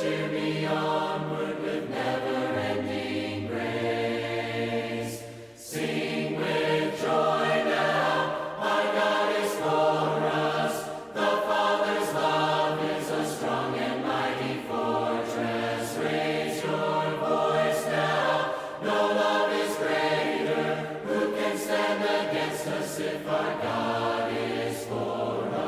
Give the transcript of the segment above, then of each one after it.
cheer me onward with never-ending grace. Sing with joy now, our God is for us. The Father's love is a strong and mighty fortress. Raise your voice now, no love is greater. Who can stand against us if our God is for us?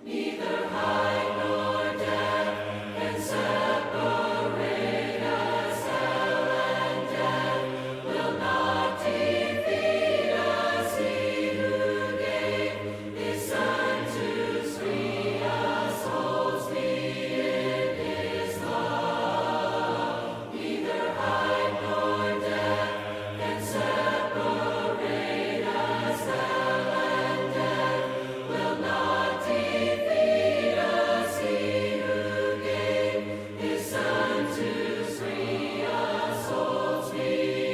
Neither height nor depth can separate us. Hell and death will not defeat us. He who gave his Son to free us holds me in his love. Neither height nor depth can separate us. Hell and death will not defeat us. He who gave his Son to free us holds me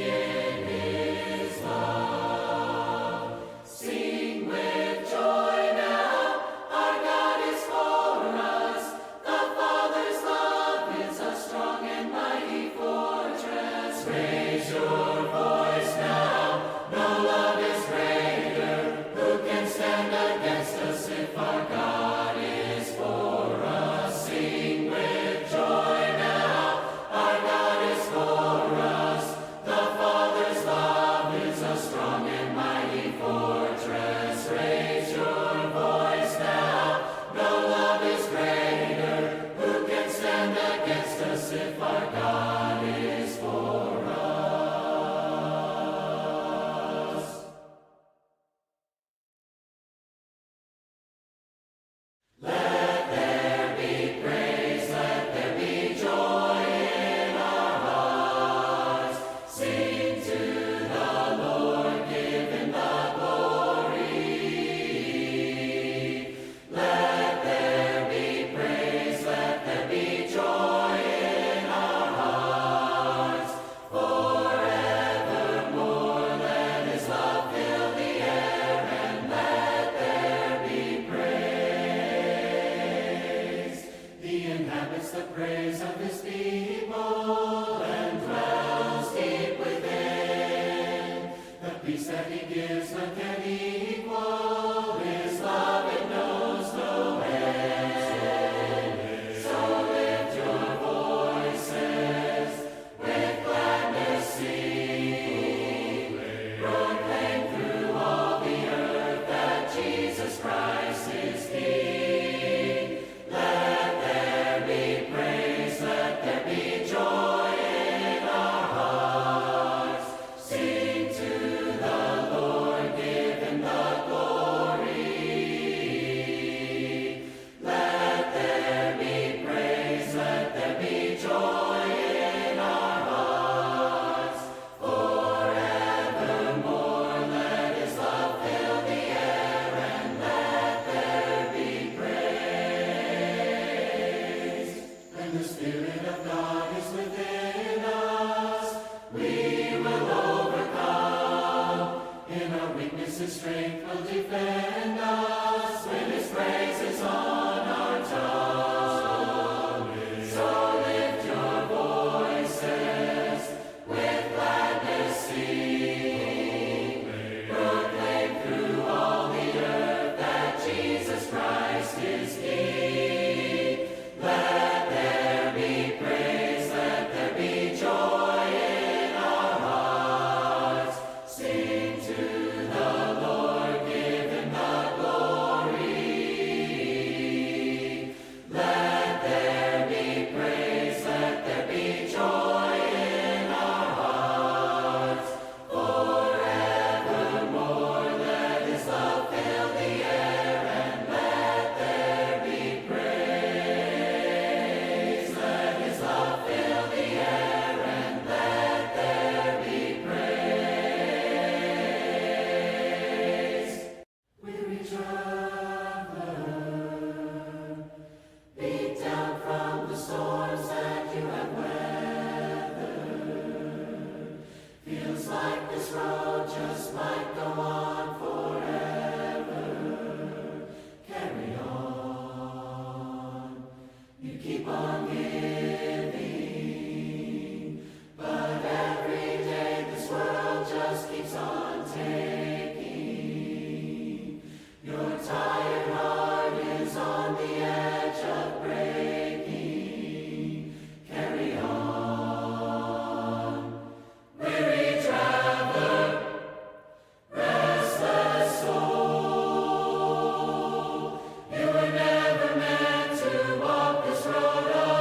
in his love. Sing with joy now, our God is for us. The Father's love is a strong and mighty fortress. Raise your voice now, no love is greater. Who can stand against us if our God is for us? Sing with joy now, our God is for us. The Father's love is a strong and mighty fortress. Raise your voice now, no love is greater. Who can stand against us if our God is for us? Let there be praise, let there be joy in our hearts. Sing to the Lord, give him the glory. Let there be praise, let there be joy in our hearts. Forevermore, let his love fill the air, and let there be praise. He inhabits the praise of his people and dwells deep within. The peace that he gives none can equal. His love it knows no end. So lift your voices, with gladness sing. Proclaim through all the earth that Jesus Christ is King. Let there be praise, let there be joy in our hearts. Sing to the Lord, give him the glory. Let there be praise, let there be joy in our hearts. Forevermore, let his love fill the air, and let there be praise. When the Spirit of God is within us, we will overcome. In our weakness, his strength will defend us. When his praise is on our tongue, so lift your voices, with gladness sing. Proclaim through all the earth that Jesus Christ is King. Let there be praise, let there be joy in our hearts. Sing to the Lord, keep on giving. But every day this world just keeps on taking. Your tired heart is on the edge of breaking. Carry on, weary traveler, restless soul. You were never meant to walk this road alone.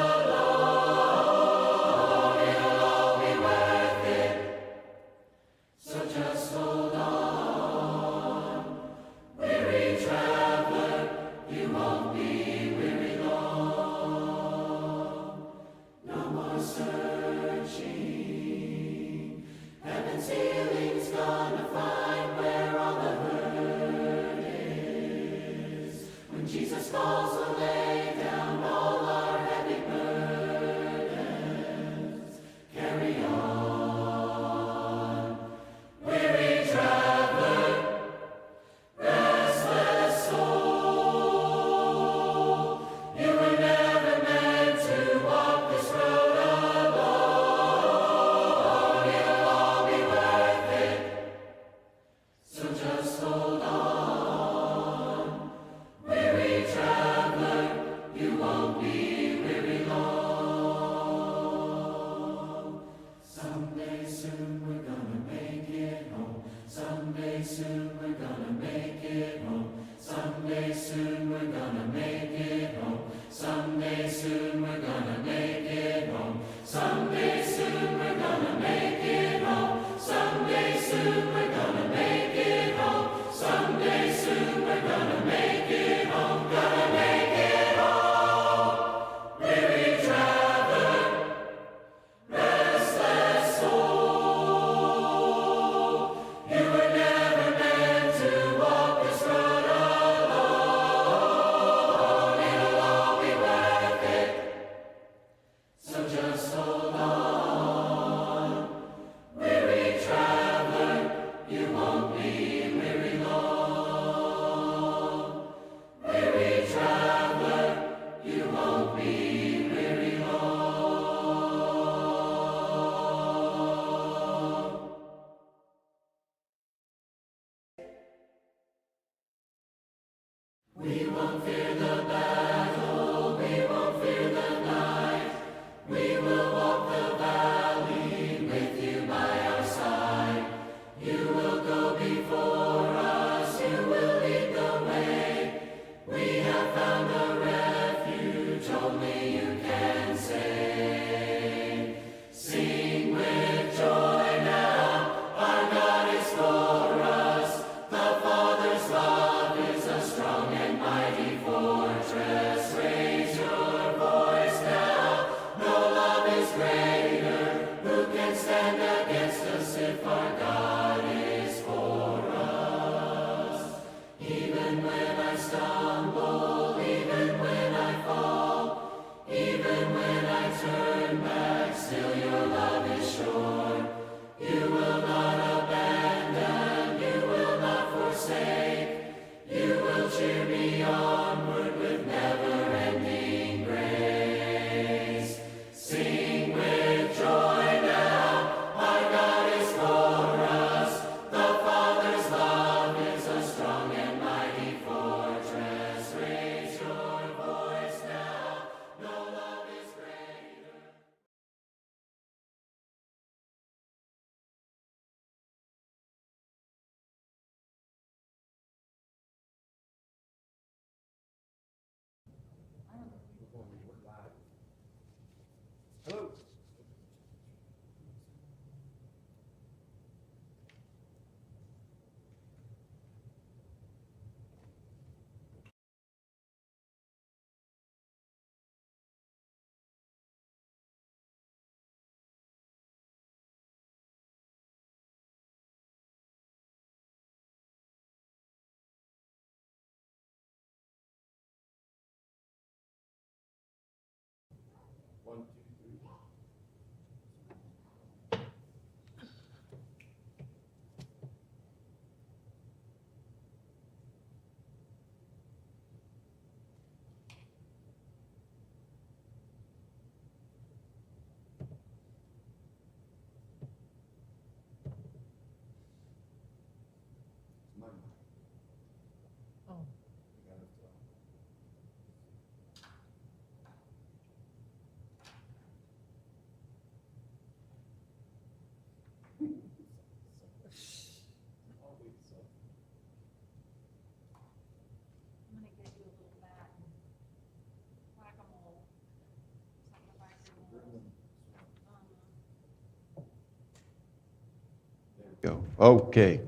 Okay.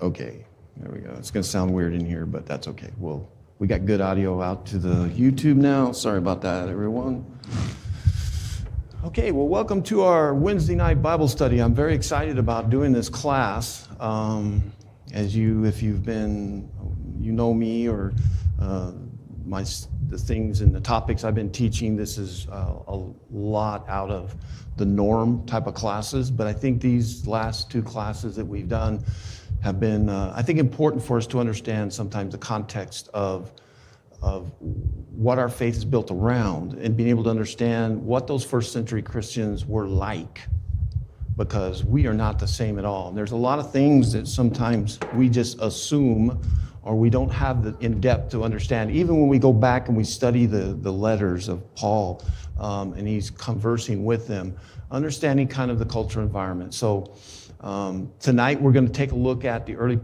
Okay, there we go. It's going to sound weird in here, but that's okay. We got good audio out to the YouTube now. Sorry about that, everyone. Okay, well, welcome to our Wednesday night Bible study. I'm very excited about doing this class. If you've been, you know me, or the things and the topics I've been teaching, this is a lot out of the norm type of classes, but I think these last two classes that we've done have been, I think, important for us to understand sometimes the context of what our faith is built around and being able to understand what those first century Christians were like, because we are not the same at all. And there's a lot of things that sometimes we just assume or we don't have the in depth to understand. Even when we go back and we study the letters of Paul and he's conversing with them, understanding kind of the cultural environment. So tonight we're going to take a look at the early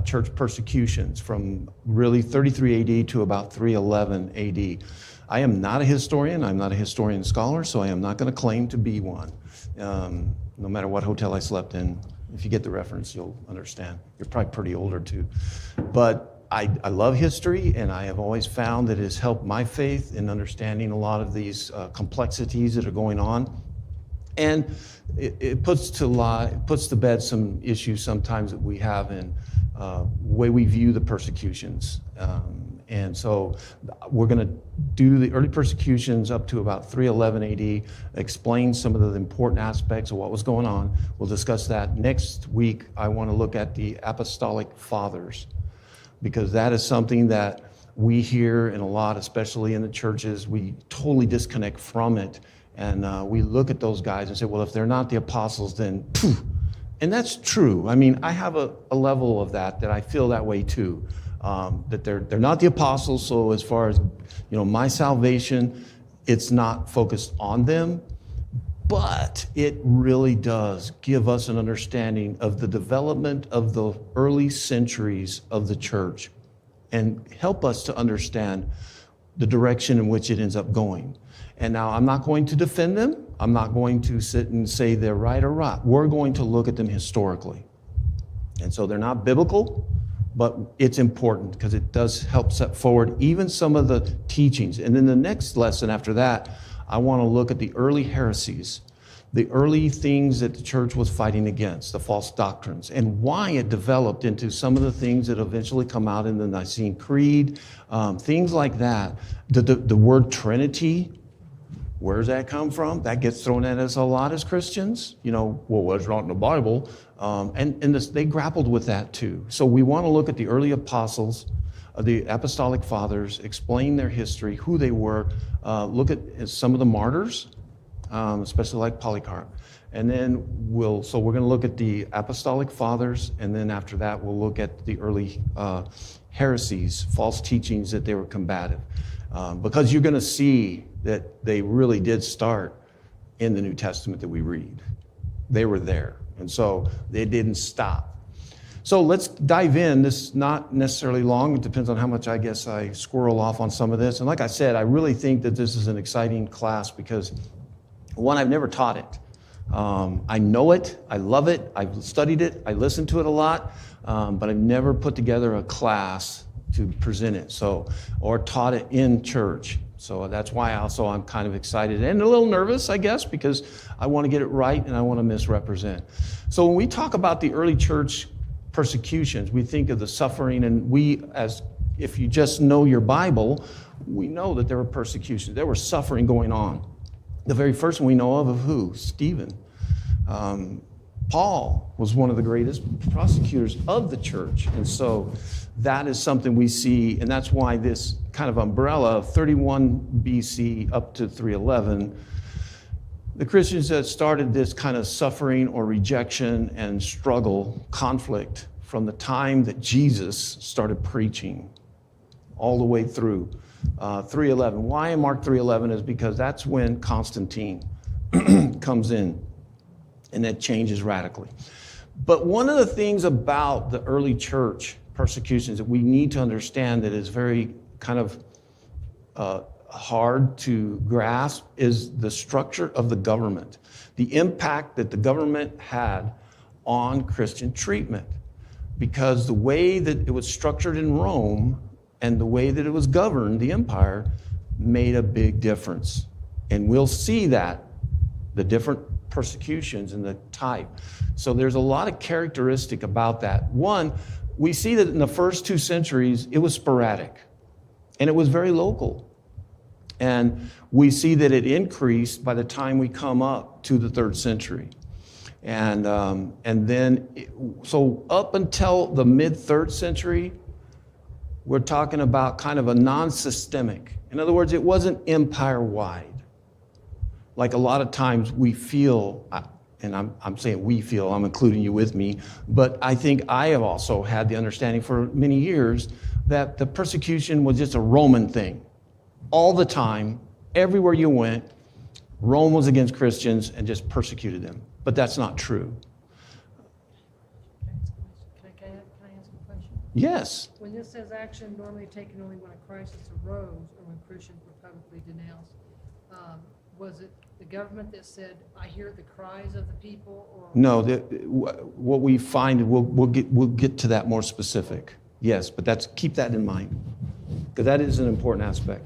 church persecutions from really 33 AD to about 311 AD. I am not a historian. I'm not a historian scholar, so I am not going to claim to be one. No matter what hotel I slept in, if you get the reference, you'll understand. You're probably pretty older too. But I love history, and I have always found that it has helped my faith in understanding a lot of these complexities that are going on. And it puts to bed some issues sometimes that we have in way we view the persecutions. And so we're going to do the early persecutions up to about 311 AD, explain some of the important aspects of what was going on. We'll discuss that. Next week, I want to look at the apostolic fathers, because that is something that we hear in a lot, especially in the churches. We totally disconnect from it. And we look at those guys and say, well, if they're not the apostles, then poof. And that's true. I mean, I have a level of that I feel that way too. That they're not the apostles, so as far as my salvation, it's not focused on them, but it really does give us an understanding of the development of the early centuries of the church and help us to understand the direction in which it ends up going. And now I'm not going to defend them. I'm not going to sit and say they're right or wrong. We're going to look at them historically. And so they're not biblical, but it's important because it does help set forward even some of the teachings. And then the next lesson after that, I want to look at the early heresies, the early things that the church was fighting against, the false doctrines, and why it developed into some of the things that eventually come out in the Nicene Creed, things like that. The word Trinity, where does that come from? That gets thrown at us a lot as Christians. Well, what's wrong in the Bible? They grappled with that too. So we want to look at the early apostles, the apostolic fathers, explain their history, who they were, look at some of the martyrs, especially like Polycarp. And then we're going to look at the apostolic fathers, and then after that we'll look at the early heresies, false teachings that they were combative. Because you're going to see that they really did start in the New Testament that we read. They were there. And so they didn't stop. So let's dive in. This is not necessarily long. It depends on how much, I guess, I squirrel off on some of this. And like I said, I really think that this is an exciting class because, one, I've never taught it. I know it. I love it. I've studied it. I listen to it a lot. But I've never put together a class to present it, or taught it in church. So that's why I'm kind of excited and a little nervous, I guess, because I want to get it right and I want to misrepresent. So when we talk about the early church persecutions, we think of the suffering, and if you just know your Bible, we know that there were persecutions. There was suffering going on. The very first one we know of who? Stephen. Paul was one of the greatest prosecutors of the church. And so that is something we see, and that's why this kind of umbrella of 31 BC up to 311, the Christians that started this kind of suffering or rejection and struggle, conflict, from the time that Jesus started preaching all the way through 311. Why in Mark 3:11 is because that's when Constantine comes in, and that changes radically. But one of the things about the early church persecutions that we need to understand that is very kind of hard to grasp is the structure of the government, the impact that the government had on Christian treatment. Because the way that it was structured in Rome and the way that it was governed, the empire, made a big difference. And we'll see that, the different persecutions and the type. So there's a lot of characteristic about that. One, we see that in the first 2 centuries, it was sporadic and it was very local. And we see that it increased by the time we come up to the 3rd century. And then, so up until the mid-3rd century, we're talking about kind of a non-systemic. In other words, it wasn't empire-wide. Like a lot of times we feel, and I'm saying we feel, I'm including you with me, but I think I have also had the understanding for many years that the persecution was just a Roman thing. All the time, everywhere you went, Rome was against Christians and just persecuted them. But that's not true. Can I ask a question? Yes. When this says action normally taken only when a crisis arose or when Christians were publicly denounced, was it the government that said, I hear the cries of the people? Or No, what we find, we'll get to that more specific. Yes, but keep that in mind, because that is an important aspect.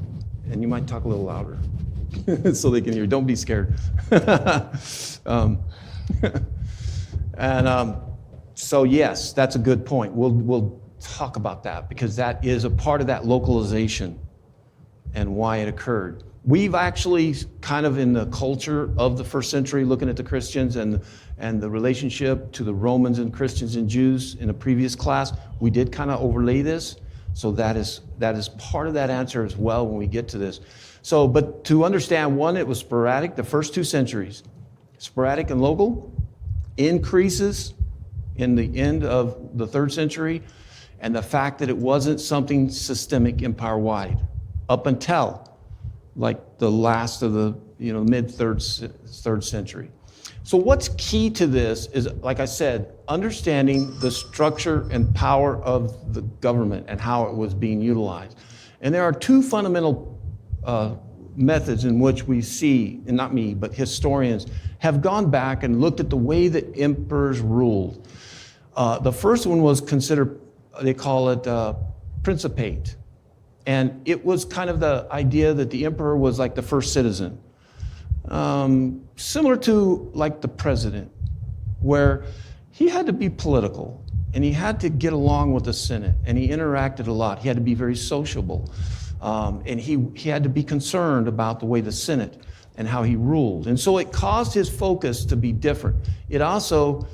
And you might talk a little louder so they can hear. Don't be scared. So yes, that's a good point. We'll talk about that, because that is a part of that localization and why it occurred. We've actually kind of in the culture of the 1st century, looking at the Christians and the relationship to the Romans and Christians and Jews in a previous class, we did kind of overlay this. So that is part of that answer as well when we get to this. So, but to understand, one, it was sporadic, the first 2 centuries, sporadic and local, increases in the end of the 3rd century, and the fact that it wasn't something systemic empire-wide up until like the last of the mid-3rd century. So what's key to this is, like I said, understanding the structure and power of the government and how it was being utilized. And there are 2 fundamental methods in which we see, and not me, but historians, have gone back and looked at the way that emperors ruled. The first one was considered, they call it Principate. And it was kind of the idea that the emperor was like the first citizen. Similar to like the president, where he had to be political and he had to get along with the Senate, and he interacted a lot. He had to be very sociable, and he had to be concerned about the way the Senate and how he ruled. And so it caused his focus to be different. It also,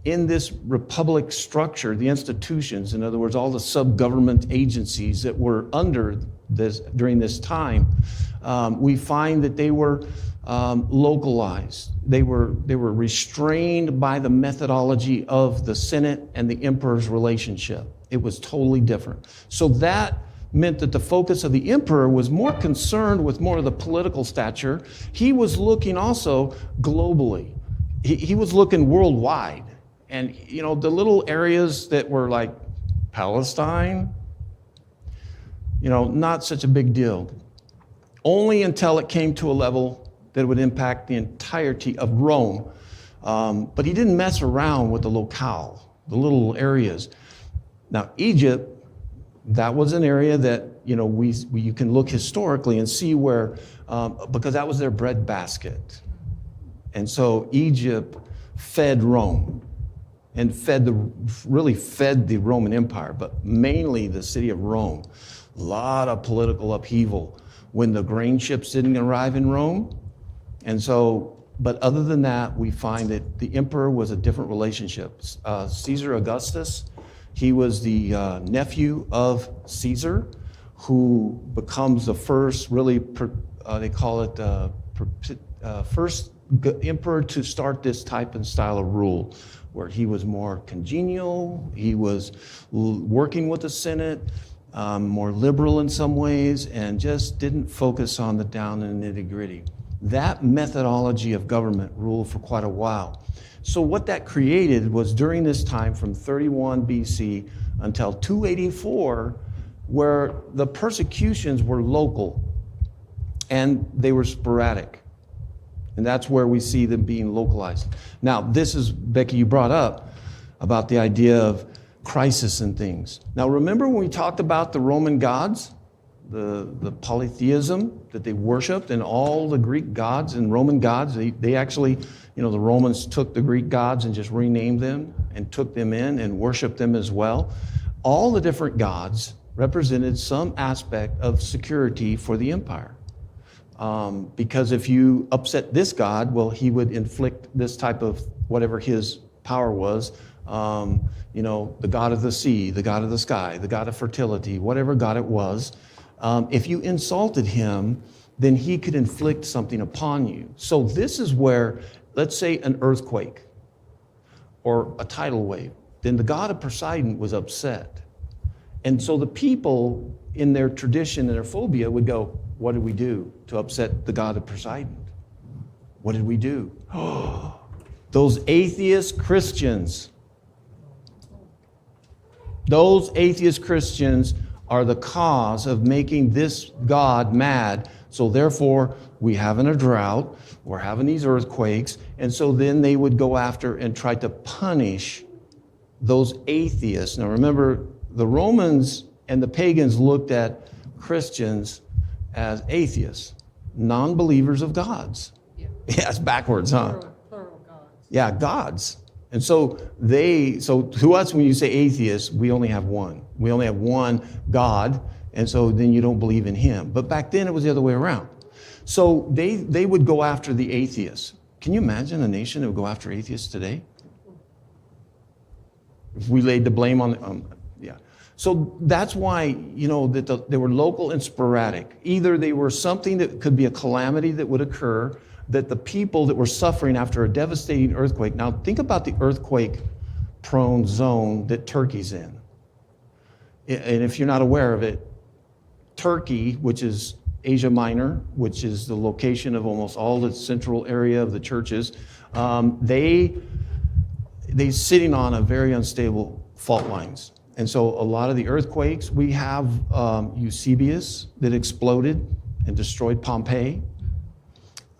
in this republic structure, the institutions, in other words, all the sub-government agencies that were under this during this time, we find that they were localized. They were restrained by the methodology of the Senate and the emperor's relationship. It was totally different. So that meant that the focus of the emperor was more concerned with more of the political stature. He was looking also globally. He was looking worldwide. And, the little areas that were like Palestine, not such a big deal. Only until it came to a level that would impact the entirety of Rome. But he didn't mess around with the locale, the little areas. Now, Egypt, that was an area that, you can look historically and see where, because that was their breadbasket. And so Egypt fed Rome. And really fed the Roman Empire, but mainly the city of Rome. A lot of political upheaval when the grain ships didn't arrive in Rome. And so, but other than that, we find that the emperor was a different relationship. Caesar Augustus, he was the nephew of Caesar, who becomes the first, really, they call it first emperor to start this type and style of rule, where he was more congenial, he was working with the Senate, more liberal in some ways, and just didn't focus on the down and nitty-gritty. That methodology of government ruled for quite a while. So what that created was during this time from 31 BC until 284, where the persecutions were local. and they were sporadic. And that's where we see them being localized. Now, this is, Becky, you brought up about the idea of crisis and things. Now, remember when we talked about the Roman gods, the polytheism that they worshipped, and all the Greek gods and Roman gods, they actually, the Romans took the Greek gods and just renamed them and took them in and worshiped them as well. All the different gods represented some aspect of security for the empire. Because if you upset this god, well, he would inflict this type of whatever his power was. The god of the sea, the god of the sky, the god of fertility, whatever god it was. If you insulted him, then he could inflict something upon you. So this is where, let's say an earthquake or a tidal wave, then the god of Poseidon was upset. And so the people in their tradition and their phobia would go, what did we do to upset the god of Poseidon? What did we do? Those atheist Christians. Those atheist Christians are the cause of making this God mad. So therefore, we having a drought, we're having these earthquakes, and so then they would go after and try to punish those atheists. Now remember, the Romans and the pagans looked at Christians as atheists, non-believers of gods. Yeah, it's backwards, huh? Plural gods. Yeah, gods. And so to us, when you say atheist, we only have one. We only have one God, and so then you don't believe in him. But back then, it was the other way around. So they would go after the atheists. Can you imagine a nation that would go after atheists today? If we laid the blame on, So that's why, that they were local and sporadic. Either they were something that could be a calamity that would occur, that the people that were suffering after a devastating earthquake. Now think about the earthquake-prone zone that Turkey's in. And if you're not aware of it, Turkey, which is Asia Minor, which is the location of almost all the central area of the churches, they're sitting on a very unstable fault lines. And so a lot of the earthquakes, we have Eusebius that exploded and destroyed Pompeii.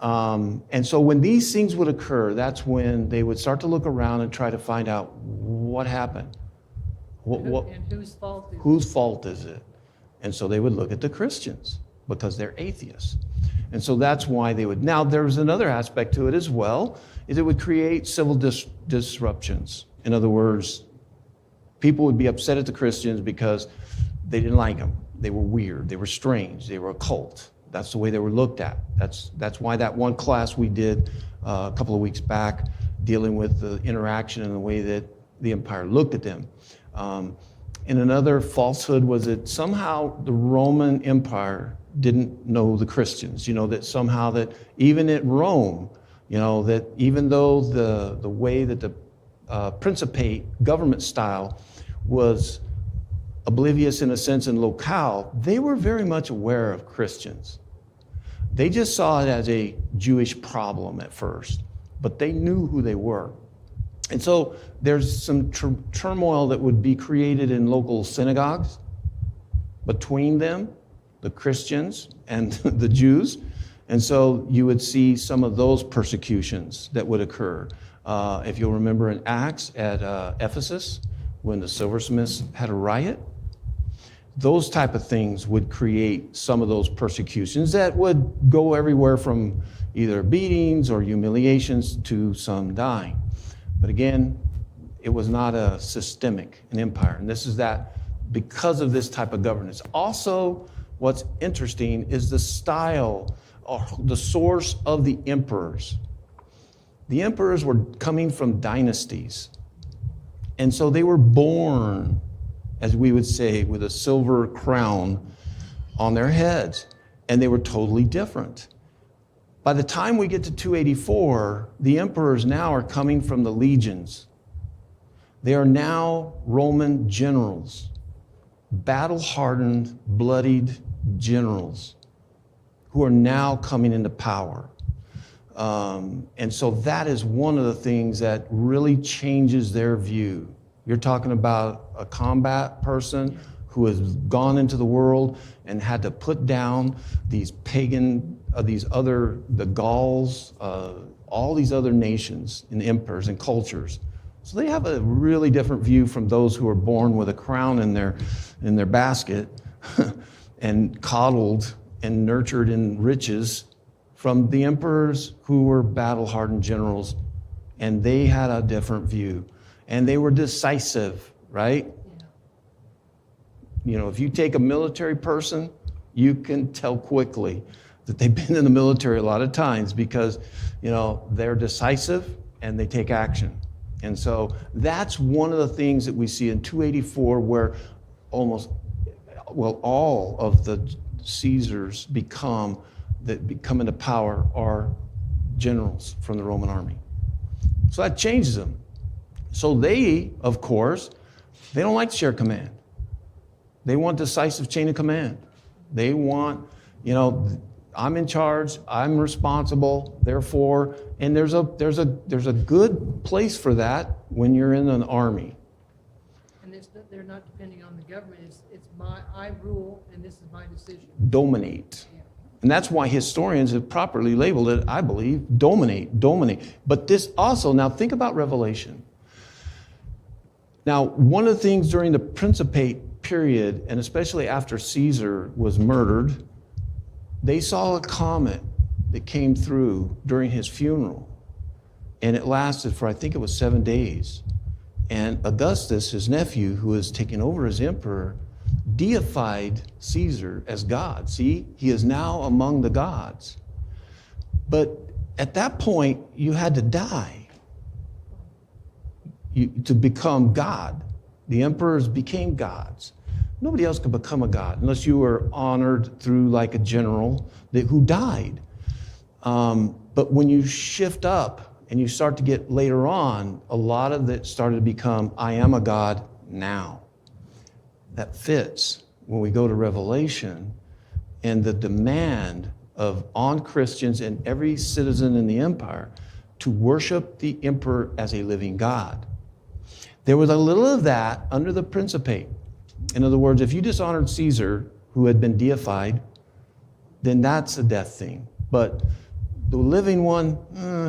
And so when these things would occur, that's when they would start to look around and try to find out what happened. And whose fault is it? Whose fault is it? And so they would look at the Christians because they're atheists. And so that's why they would. Now, there's another aspect to it as well, is it would create civil disruptions. In other words, people would be upset at the Christians because they didn't like them. They were weird. They were strange. They were a cult. That's the way they were looked at. That's why that one class we did a couple of weeks back, dealing with the interaction and the way that the empire looked at them. And another falsehood was that somehow the Roman Empire didn't know the Christians. That somehow that even at Rome, that even though the way that the Principate government style was oblivious in a sense and locale, they were very much aware of Christians. They just saw it as a Jewish problem at first, but they knew who they were. And so there's some turmoil that would be created in local synagogues between them, the Christians and the Jews. And so you would see some of those persecutions that would occur. If you'll remember in Acts at Ephesus, when the silversmiths had a riot, those type of things would create some of those persecutions that would go everywhere from either beatings or humiliations to some dying. But again, it was not a systemic, an empire. And this is that because of this type of governance. Also, what's interesting is the style or the source of the emperors. The emperors were coming from dynasties. And so they were born, as we would say, with a silver crown on their heads. And they were totally different. By the time we get to 284, the emperors now are coming from the legions. They are now Roman generals, battle-hardened, bloodied generals who are now coming into power. And so that is one of the things that really changes their view. You're talking about a combat person who has gone into the world and had to put down these pagan, the Gauls, all these other nations and emperors and cultures. So they have a really different view from those who are born with a crown in their basket and coddled and nurtured in riches, from the emperors who were battle-hardened generals, and they had a different view. And they were decisive, right? Yeah. You know, if you take a military person, you can tell quickly that they've been in the military a lot of times because, you know, they're decisive and they take action. And so that's one of the things that we see in 284, where all of the Caesars that come into power are generals from the Roman army. So that changes them. So they, of course, they don't like to share command. They want decisive chain of command. They want, you know, I'm in charge, I'm responsible, therefore, and there's a good place for that when you're in an army. And they're not depending on the government. I rule, and this is my decision. Dominate. Yeah. And that's why historians have properly labeled it, I believe, dominate. But this also, now think about Revelation. Now, one of the things during the Principate period, and especially after Caesar was murdered, they saw a comet that came through during his funeral. And it lasted for, I think it was 7 days. And Augustus, his nephew, who was taking over as emperor, deified Caesar as God. See, he is now among the gods. But at that point, you had to die to become God. The emperors became gods. Nobody else could become a god unless you were honored through like a general who died. But when you shift up and you start to get later on, a lot of it started to become, I am a god now. That fits when we go to Revelation and the demand on Christians and every citizen in the empire to worship the emperor as a living God. There was a little of that under the Principate. In other words, if you dishonored Caesar, who had been deified, then that's a death thing. But the living one,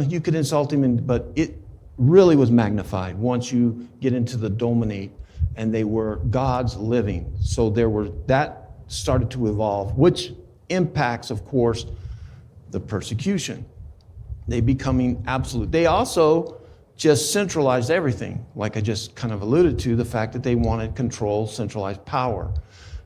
you could insult him, but it really was magnified once you get into the Dominate, and they were gods living. So that started to evolve, which impacts, of course, the persecution. They becoming absolute. They also just centralized everything, like I just kind of alluded to, the fact that they wanted control, centralized power.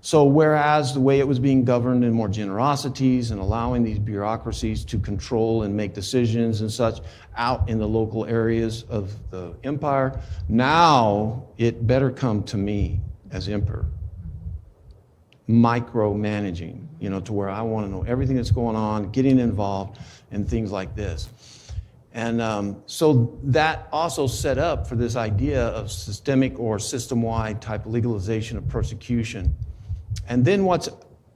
So whereas the way it was being governed in more generosities and allowing these bureaucracies to control and make decisions and such out in the local areas of the empire, now it better come to me as emperor. Micromanaging, to where I want to know everything that's going on, getting involved in things like this. And so that also set up for this idea of systemic or system-wide type legalization of persecution. And then what's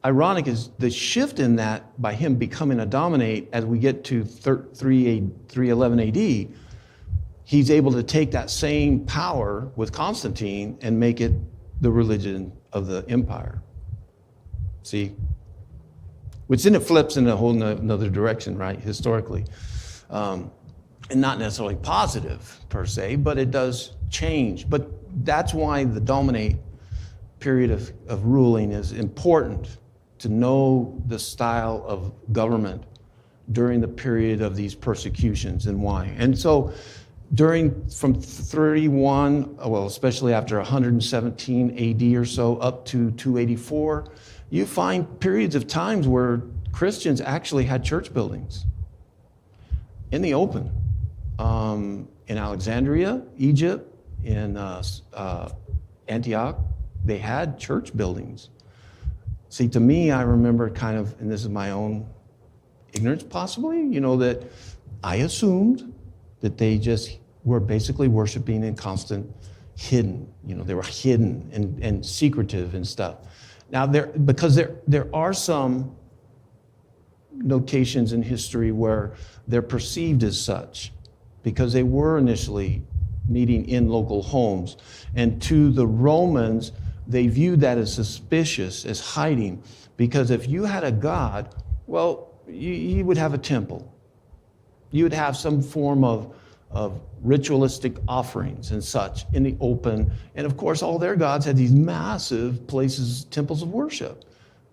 ironic is the shift in that by him becoming a dominate as we get to 311 AD, he's able to take that same power with Constantine and make it the religion of the empire. See? Which then it flips in a whole another direction, right, historically. And not necessarily positive per se, but it does change. But that's why the dominate period of ruling is important, to know the style of government during the period of these persecutions and why. And so from 31, well, especially after 117 AD or so up to 284, you find periods of times where Christians actually had church buildings in the open. In Alexandria, Egypt, in Antioch, they had church buildings. See, to me, I remember kind of, and this is my own ignorance possibly, that I assumed that they just were basically worshiping in constant hidden. They were hidden and secretive and stuff. Now, because there are some notations in history where they're perceived as such, because they were initially meeting in local homes. And to the Romans, they viewed that as suspicious, as hiding, because if you had a god, well, you would have a temple. You would have some form of ritualistic offerings and such in the open. And of course, all their gods had these massive places, temples of worship.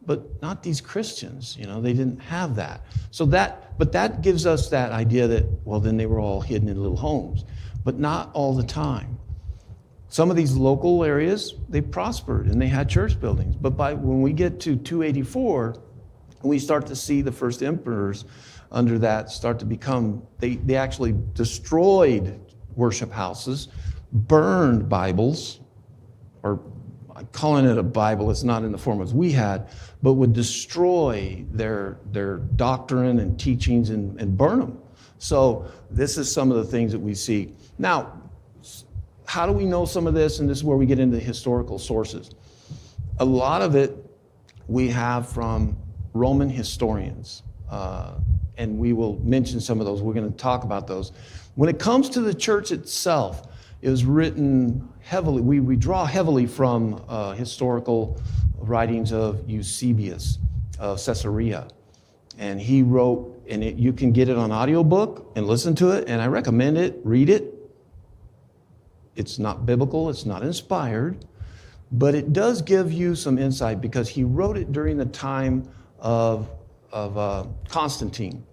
But not these Christians, they didn't have that. But that gives us that idea that, well, then they were all hidden in little homes. But not all the time. Some of these local areas, they prospered and they had church buildings. But when we get to 284, we start to see the first emperors under that start to become, they actually destroyed worship houses, burned Bibles, or I'm calling it a Bible, it's not in the form as we had, but would destroy their doctrine and teachings and burn them. So this is some of the things that we see. Now, how do we know some of this? And this is where we get into historical sources. A lot of it we have from Roman historians, and we will mention some of those. We're going to talk about those. When it comes to the church itself, it was written heavily, we draw heavily from historical writings of Eusebius of Caesarea. And he wrote, and you can get it on audiobook and listen to it, and I recommend it, read it. It's not biblical, it's not inspired, but it does give you some insight because he wrote it during the time of Constantine.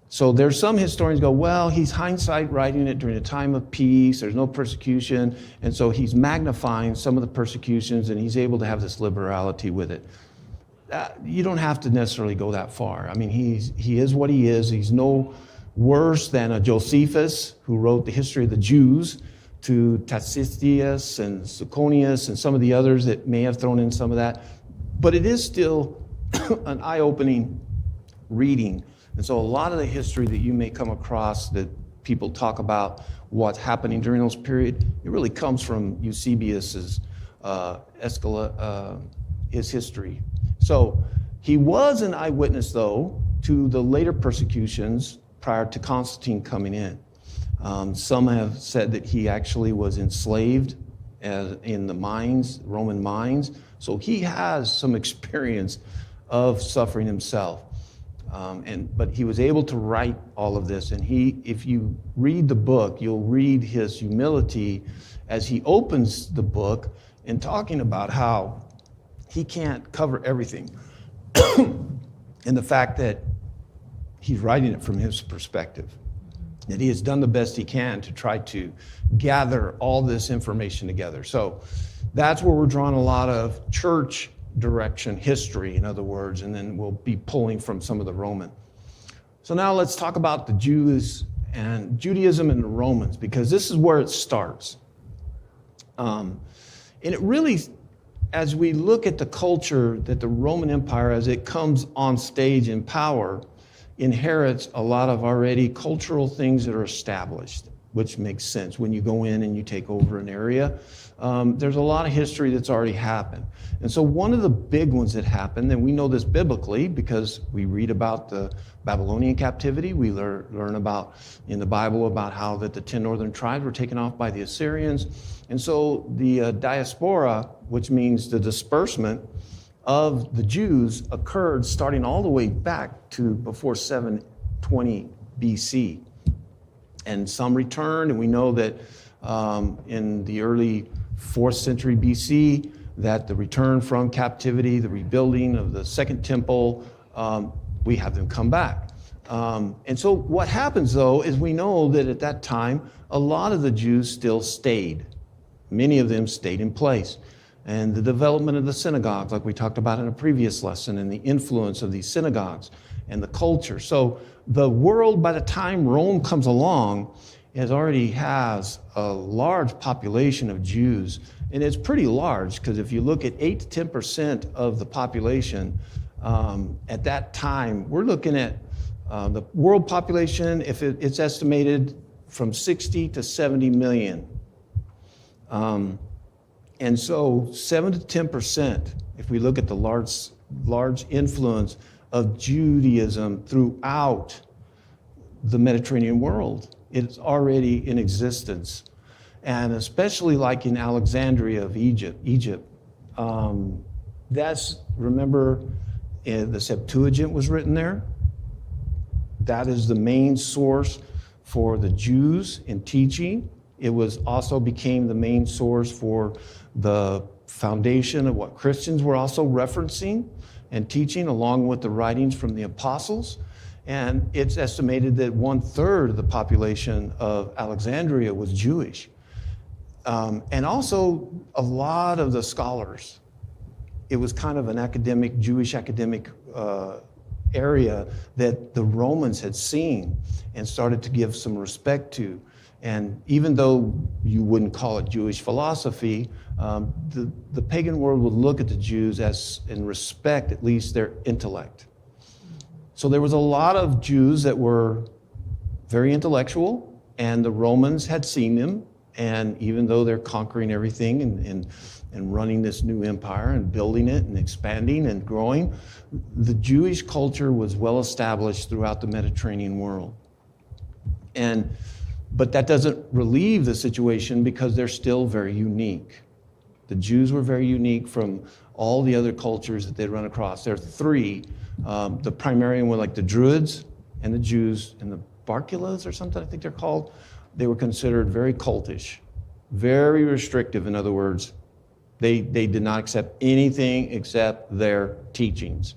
So there's some historians go, well, he's hindsight writing it during a time of peace, there's no persecution, and so he's magnifying some of the persecutions and he's able to have this liberality with it. You don't have to necessarily go that far. I mean, he is what he is. He's no worse than a Josephus who wrote the history of the Jews, to Tacitus and Suetonius and some of the others that may have thrown in some of that. But it is still an eye-opening reading. And so a lot of the history that you may come across that people talk about what's happening during those periods, it really comes from Eusebius's his history. So he was an eyewitness, though, to the later persecutions prior to Constantine coming in. Some have said that he actually was enslaved in the mines, Roman mines. So he has some experience of suffering himself. But he was able to write all of this. And if you read the book, you'll read his humility as he opens the book and talking about how he can't cover everything. And the fact that he's writing it from his perspective. That he has done the best he can to try to gather all this information together. So that's where we're drawing a lot of church direction, history, in other words, and then we'll be pulling from some of the Roman. So now let's talk about the Jews and Judaism and the Romans, because this is where it starts. And it really, as we look at the culture that the Roman Empire, as it comes on stage in power, inherits a lot of already cultural things that are established, which makes sense when you go in and you take over an area. There's a lot of history that's already happened. And so one of the big ones that happened, and we know this biblically because we read about the Babylonian captivity, we learn about in the Bible about how that the 10 northern tribes were taken off by the Assyrians. And so the diaspora, which means the disbursement of the Jews, occurred starting all the way back to before 720 BC. And some returned, and we know that in the early 4th century BC, that the return from captivity, the rebuilding of the Second Temple, we have them come back. And so what happens, though, is we know that at that time, a lot of the Jews still stayed. Many of them stayed in place. And the development of the synagogues, like we talked about in a previous lesson, and the influence of these synagogues and the culture. So the world, by the time Rome comes along, already has a large population of Jews. And it's pretty large, because if you look at 8 to 10% of the population at that time, we're looking at the world population, if it's estimated from 60 to 70 million. And so 7 to 10%, if we look at the large influence of Judaism throughout the Mediterranean world, it's already in existence. And especially like in Alexandria of Egypt, Remember, the Septuagint was written there. That is the main source for the Jews in teaching. It was also became the main source for the foundation of what Christians were also referencing and teaching, along with the writings from the apostles. And it's estimated that 1/3 of the population of Alexandria was Jewish. And also a lot of the scholars. It was kind of an academic, Jewish academic area that the Romans had seen and started to give some respect to. And even though you wouldn't call it Jewish philosophy, the pagan world would look at the Jews as, and respect at least their intellect. So there was a lot of Jews that were very intellectual, and the Romans had seen them. And even though they're conquering everything and running this new empire and building it and expanding and growing, the Jewish culture was well established throughout the Mediterranean world. But that doesn't relieve the situation because they're still very unique. The Jews were very unique from all the other cultures that they'd run across. There are three. The primary were like the Druids and the Jews and the Barculas or something, I think they're called. They were considered very cultish, very restrictive, in other words. They did not accept anything except their teachings.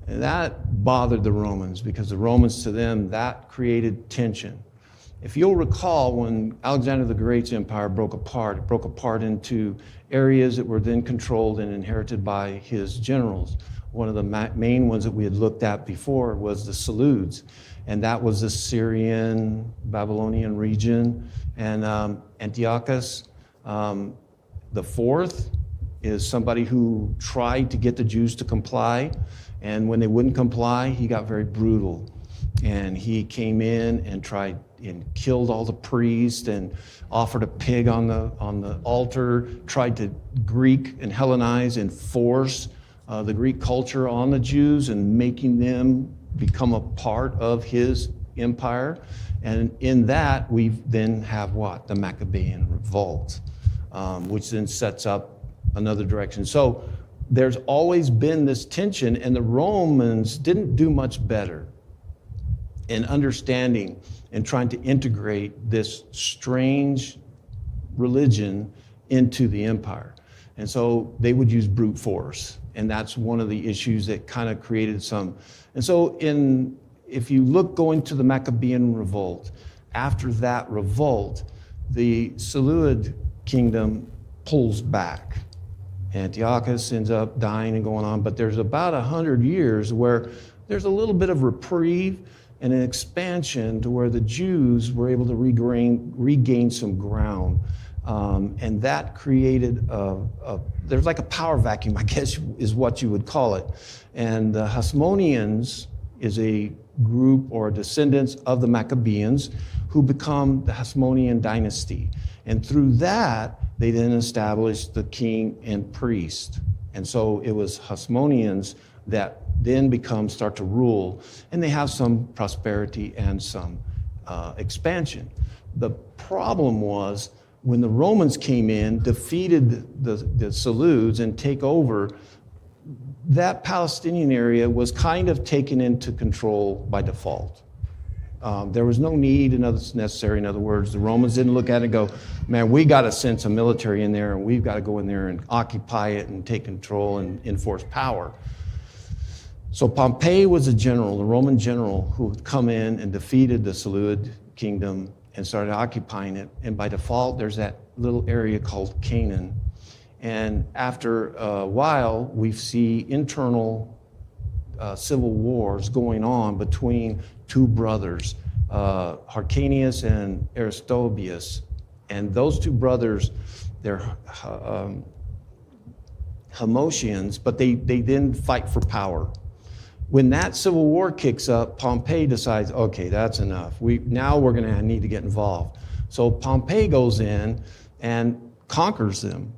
And that bothered the Romans because the Romans, to them, that created tension. If you'll recall, when Alexander the Great's empire broke apart, it broke apart into areas that were then controlled and inherited by his generals. One of the main ones that we had looked at before was the Seleucids, and that was the Syrian, Babylonian region. And Antiochus the fourth is somebody who tried to get the Jews to comply, and when they wouldn't comply, he got very brutal. And he came in and tried and killed all the priests and offered a pig on the altar, tried to Greek and Hellenize and force the Greek culture on the Jews and making them become a part of his empire. And in that, we then have what? The Maccabean revolt, which then sets up another direction. So there's always been this tension, and the Romans didn't do much better in understanding and trying to integrate this strange religion into the empire. And so they would use brute force. And that's one of the issues that kind of created some. And so if you look going to the Maccabean revolt, after that revolt, the Seleucid kingdom pulls back. Antiochus ends up dying and going on, but there's about 100 years where there's a little bit of reprieve and an expansion to where the Jews were able to regain some ground. And that created there's like a power vacuum, I guess is what you would call it. And the Hasmoneans is a group or descendants of the Maccabeans who become the Hasmonean dynasty. And through that, they then established the king and priest. And so it was Hasmoneans that then start to rule, and they have some prosperity and some expansion. The problem was when the Romans came in, defeated the Seleucids and take over, that Palestinian area was kind of taken into control by default. There was no need necessary. In other words, the Romans didn't look at it and go, man, we got to send some military in there and we've got to go in there and occupy it and take control and enforce power. So Pompey was a general, the Roman general, who would come in and defeated the Seleucid kingdom and started occupying it. And by default, there's that little area called Canaan. And after a while, we see internal civil wars going on between two brothers, Hyrcanus and Aristobulus. And those two brothers, they're Homotians, but they then fight for power. When that civil war kicks up, Pompey decides, okay, that's enough. Now we're going to need to get involved. So Pompey goes in and conquers them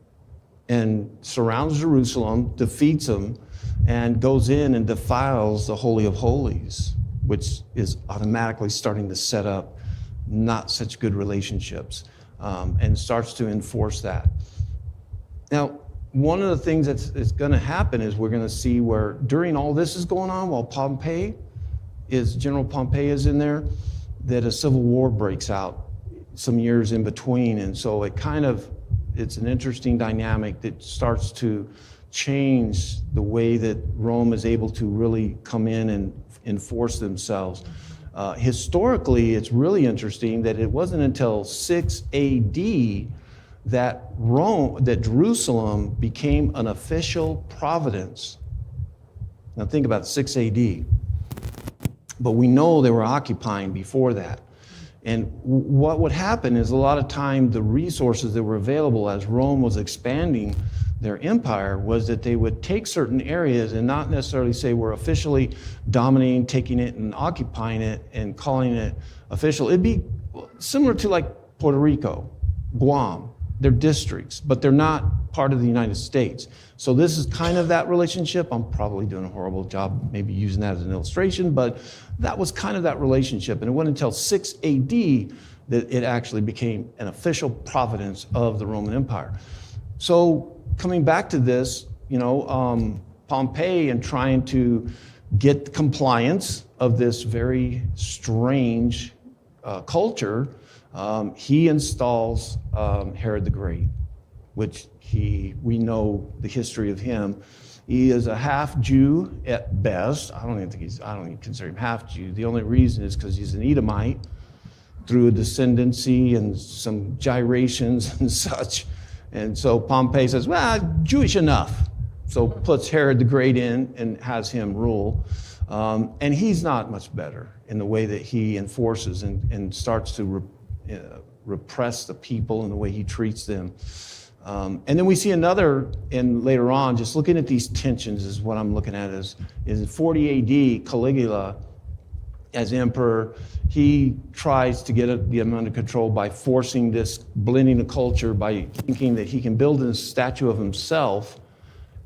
and surrounds Jerusalem, defeats them, and goes in and defiles the Holy of Holies, which is automatically starting to set up not such good relationships, and starts to enforce that. Now, one of the things that's going to happen is we're going to see where during all this is going on, while General Pompey is in there, that a civil war breaks out some years in between. And so it's an interesting dynamic that starts to change the way that Rome is able to really come in and enforce themselves. Historically, it's really interesting that it wasn't until 6 AD that Jerusalem became an official province. Now think about it, 6 AD. But we know they were occupying before that. And what would happen is a lot of time the resources that were available as Rome was expanding their empire was that they would take certain areas and not necessarily say we're officially dominating, taking it and occupying it and calling it official. It'd be similar to like Puerto Rico, Guam. They're districts, but they're not part of the United States. So this is kind of that relationship. I'm probably doing a horrible job maybe using that as an illustration, but that was kind of that relationship. And it wasn't until 6 AD that it actually became an official province of the Roman Empire. So coming back to this, Pompey and trying to get compliance of this very strange culture, he installs Herod the Great, which we know the history of him. He is a half Jew at best. I don't even consider him half Jew. The only reason is because he's an Edomite through a descendancy and some gyrations and such. And so Pompey says, well, Jewish enough. So puts Herod the Great in and has him rule. And he's not much better in the way that he enforces and starts to repress the people in the way he treats them. And then we see another, and later on, just looking at these tensions is what I'm looking at is in 40 AD, Caligula, as emperor, he tries to get them under control by forcing this blending of culture, by thinking that he can build a statue of himself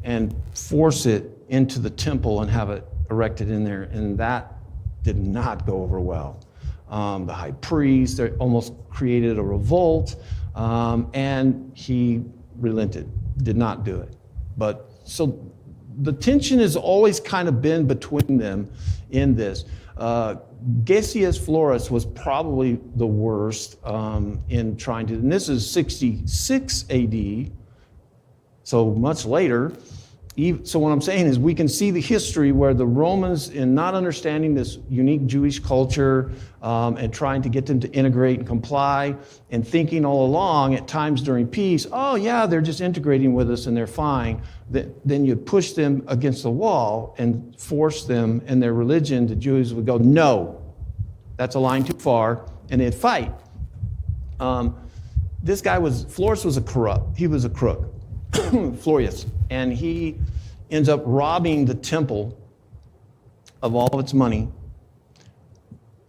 and force it into the temple and have it erected in there. And that did not go over well. The high priest almost created a revolt, and he relented, did not do it. But so the tension has always kind of been between them in this. Gessius Florus was probably the worst in trying to, and this is 66 AD, so much later. So what I'm saying is we can see the history where the Romans, in not understanding this unique Jewish culture and trying to get them to integrate and comply, and thinking all along at times during peace, oh yeah, they're just integrating with us and they're fine. Then you push them against the wall and force them in their religion. The Jews would go, no, that's a line too far, and they'd fight. This guy Florus was he was a crook. Florius, and he ends up robbing the temple of all of its money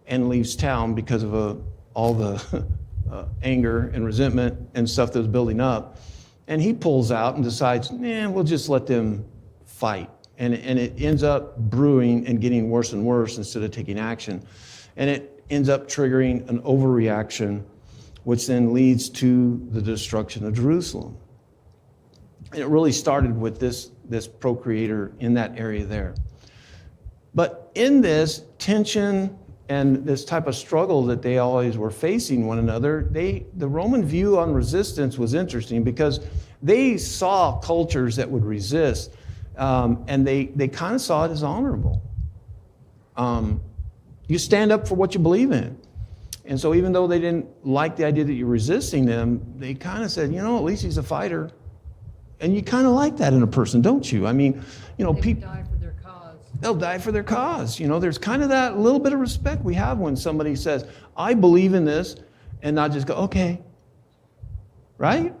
and leaves town because of all the anger and resentment and stuff that was building up. And he pulls out and decides, we'll just let them fight. And it ends up brewing and getting worse and worse instead of taking action. And it ends up triggering an overreaction, which then leads to the destruction of Jerusalem. And it really started with this procreator in that area there. But in this tension and this type of struggle that they always were facing one another, the Roman view on resistance was interesting because they saw cultures that would resist, and they kind of saw it as honorable. You stand up for what you believe in. And so even though they didn't like the idea that you're resisting them, they kind of said, at least he's a fighter. And you kind of like that in a person, don't you? I mean, people die for their cause. They'll die for their cause. There's kind of that little bit of respect we have when somebody says, I believe in this, and not just go, okay. Right?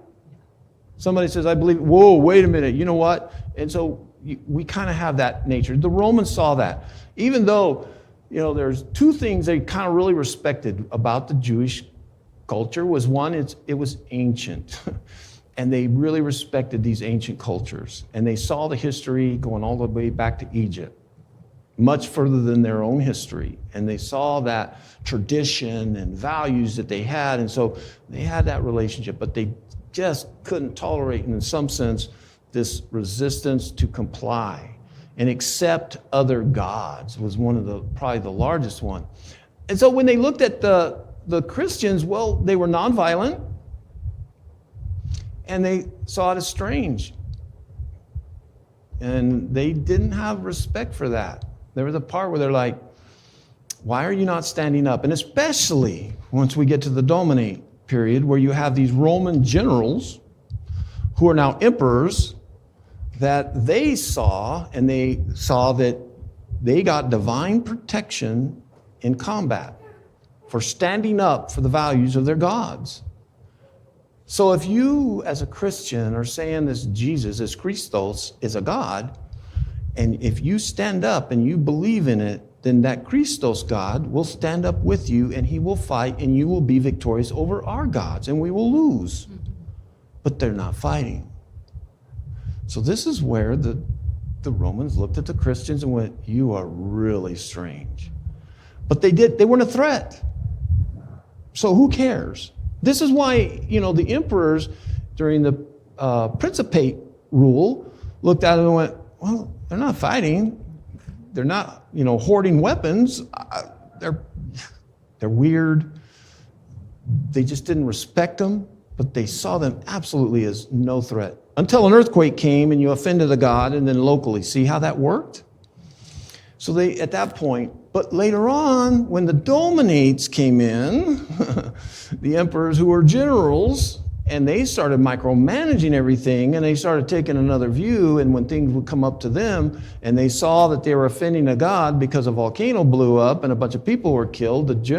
Somebody says, I believe, whoa, wait a minute, you know what? And so we kind of have that nature. The Romans saw that. Even though, there's two things they kind of really respected about the Jewish culture was one, it was ancient. And they really respected these ancient cultures. And they saw the history going all the way back to Egypt, much further than their own history. And they saw that tradition and values that they had. And so they had that relationship, but they just couldn't tolerate, in some sense, this resistance to comply and accept other gods was one of probably the largest one. And so when they looked at the Christians, well, they were nonviolent, and they saw it as strange. And they didn't have respect for that. There was a part where they're like, why are you not standing up? And especially once we get to the Dominate period, where you have these Roman generals who are now emperors, that they saw that they got divine protection in combat for standing up for the values of their gods. So if you, as a Christian, are saying this Jesus, this Christos, is a God, and if you stand up and you believe in it, then that Christos God will stand up with you, and he will fight, and you will be victorious over our gods, and we will lose. But they're not fighting. So this is where the Romans looked at the Christians and went, you are really strange. But they weren't a threat. So who cares? This is why, the emperors during the Principate rule looked at it and went, well, they're not fighting. They're not, hoarding weapons. They're weird. They just didn't respect them, but they saw them absolutely as no threat. Until an earthquake came and you offended a god, and then locally. See how that worked? So they, at that point, but later on, when the Dominates came in, the emperors who were generals, and they started micromanaging everything, and they started taking another view, and when things would come up to them, and they saw that they were offending a god because a volcano blew up and a bunch of people were killed, the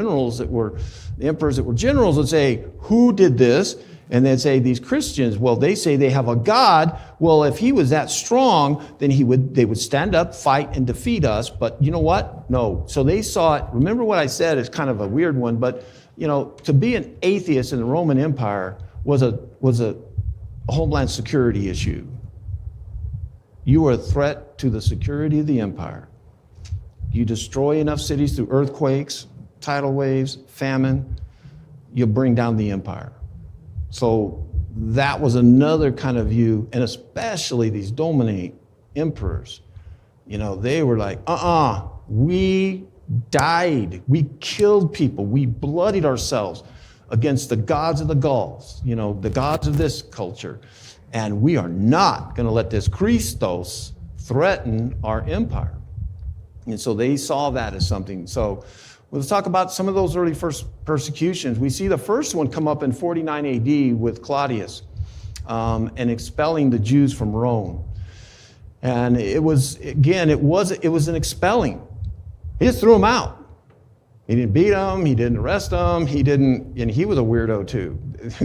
emperors that were generals would say, who did this? And they'd say, these Christians, well, they say they have a God. Well, if he was that strong, then they would stand up, fight, and defeat us. But you know what? No. So they saw it. Remember what I said, it's kind of a weird one, but to be an atheist in the Roman Empire was a homeland security issue. You were a threat to the security of the empire. You destroy enough cities through earthquakes, tidal waves, famine, you bring down the empire. So that was another kind of view, and especially these Dominate emperors, they were like, we died, we killed people, we bloodied ourselves against the gods of the Gauls, the gods of this culture, and we are not going to let this Christos threaten our empire. And so they saw that as something. So let's talk about some of those early first persecutions. We see the first one come up in 49 AD with Claudius and expelling the Jews from Rome. And it was an expelling. He just threw them out. He didn't beat them, he didn't arrest them, and he was a weirdo too.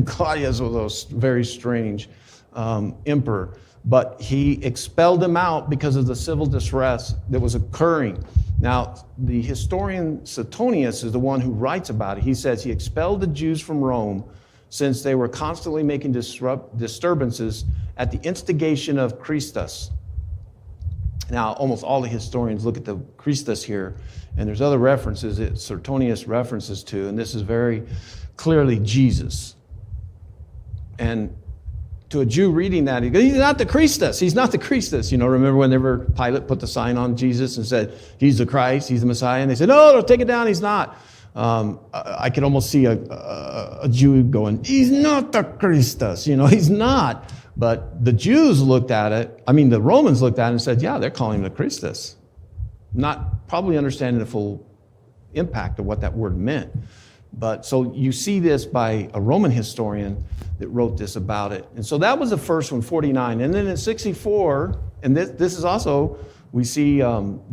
Claudius was a very strange emperor. But he expelled them out because of the civil distress that was occurring. Now, the historian Suetonius is the one who writes about it. He says he expelled the Jews from Rome since they were constantly making disturbances at the instigation of Christus. Now, almost all the historians look at the Christus here, and there's other references that Suetonius references to, and this is very clearly Jesus. And to a Jew reading that, he goes, he's not the Christus. He's not the Christus. Remember whenever Pilate put the sign on Jesus and said, he's the Christ, he's the Messiah? And they said, no, take it down, he's not. I could almost see a Jew going, he's not the Christus. He's not. But the Jews looked at it, the Romans looked at it and said, yeah, they're calling him the Christus. Not probably understanding the full impact of what that word meant. But so you see this by a Roman historian that wrote this about it. And so that was the first one, 49. And then in 64, and this is also, we see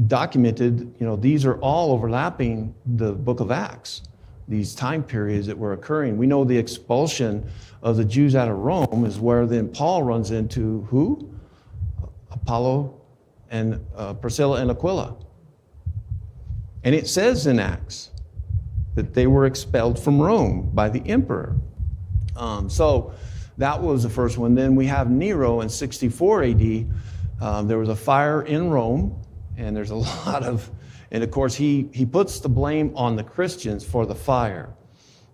documented, these are all overlapping the book of Acts, these time periods that were occurring. We know the expulsion of the Jews out of Rome is where then Paul runs into who? Apollo and Priscilla and Aquila. And it says in Acts that they were expelled from Rome by the emperor. So that was the first one. Then we have Nero in 64 AD. There was a fire in Rome, and there's a lot of, and of course he puts the blame on the Christians for the fire.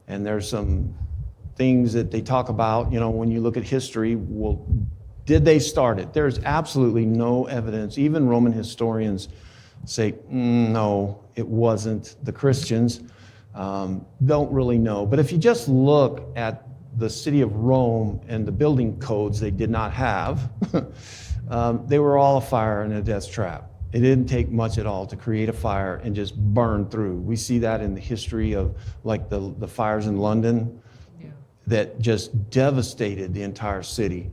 And there's some things that they talk about, when you look at history, Did they start it? There's absolutely no evidence. Even Roman historians say, no, it wasn't the Christians. Don't really know. But if you just look at the city of Rome and the building codes they did not have, they were all a fire and a death trap. It didn't take much at all to create a fire and just burn through. We see that in the history of like the fires in London that just devastated the entire city.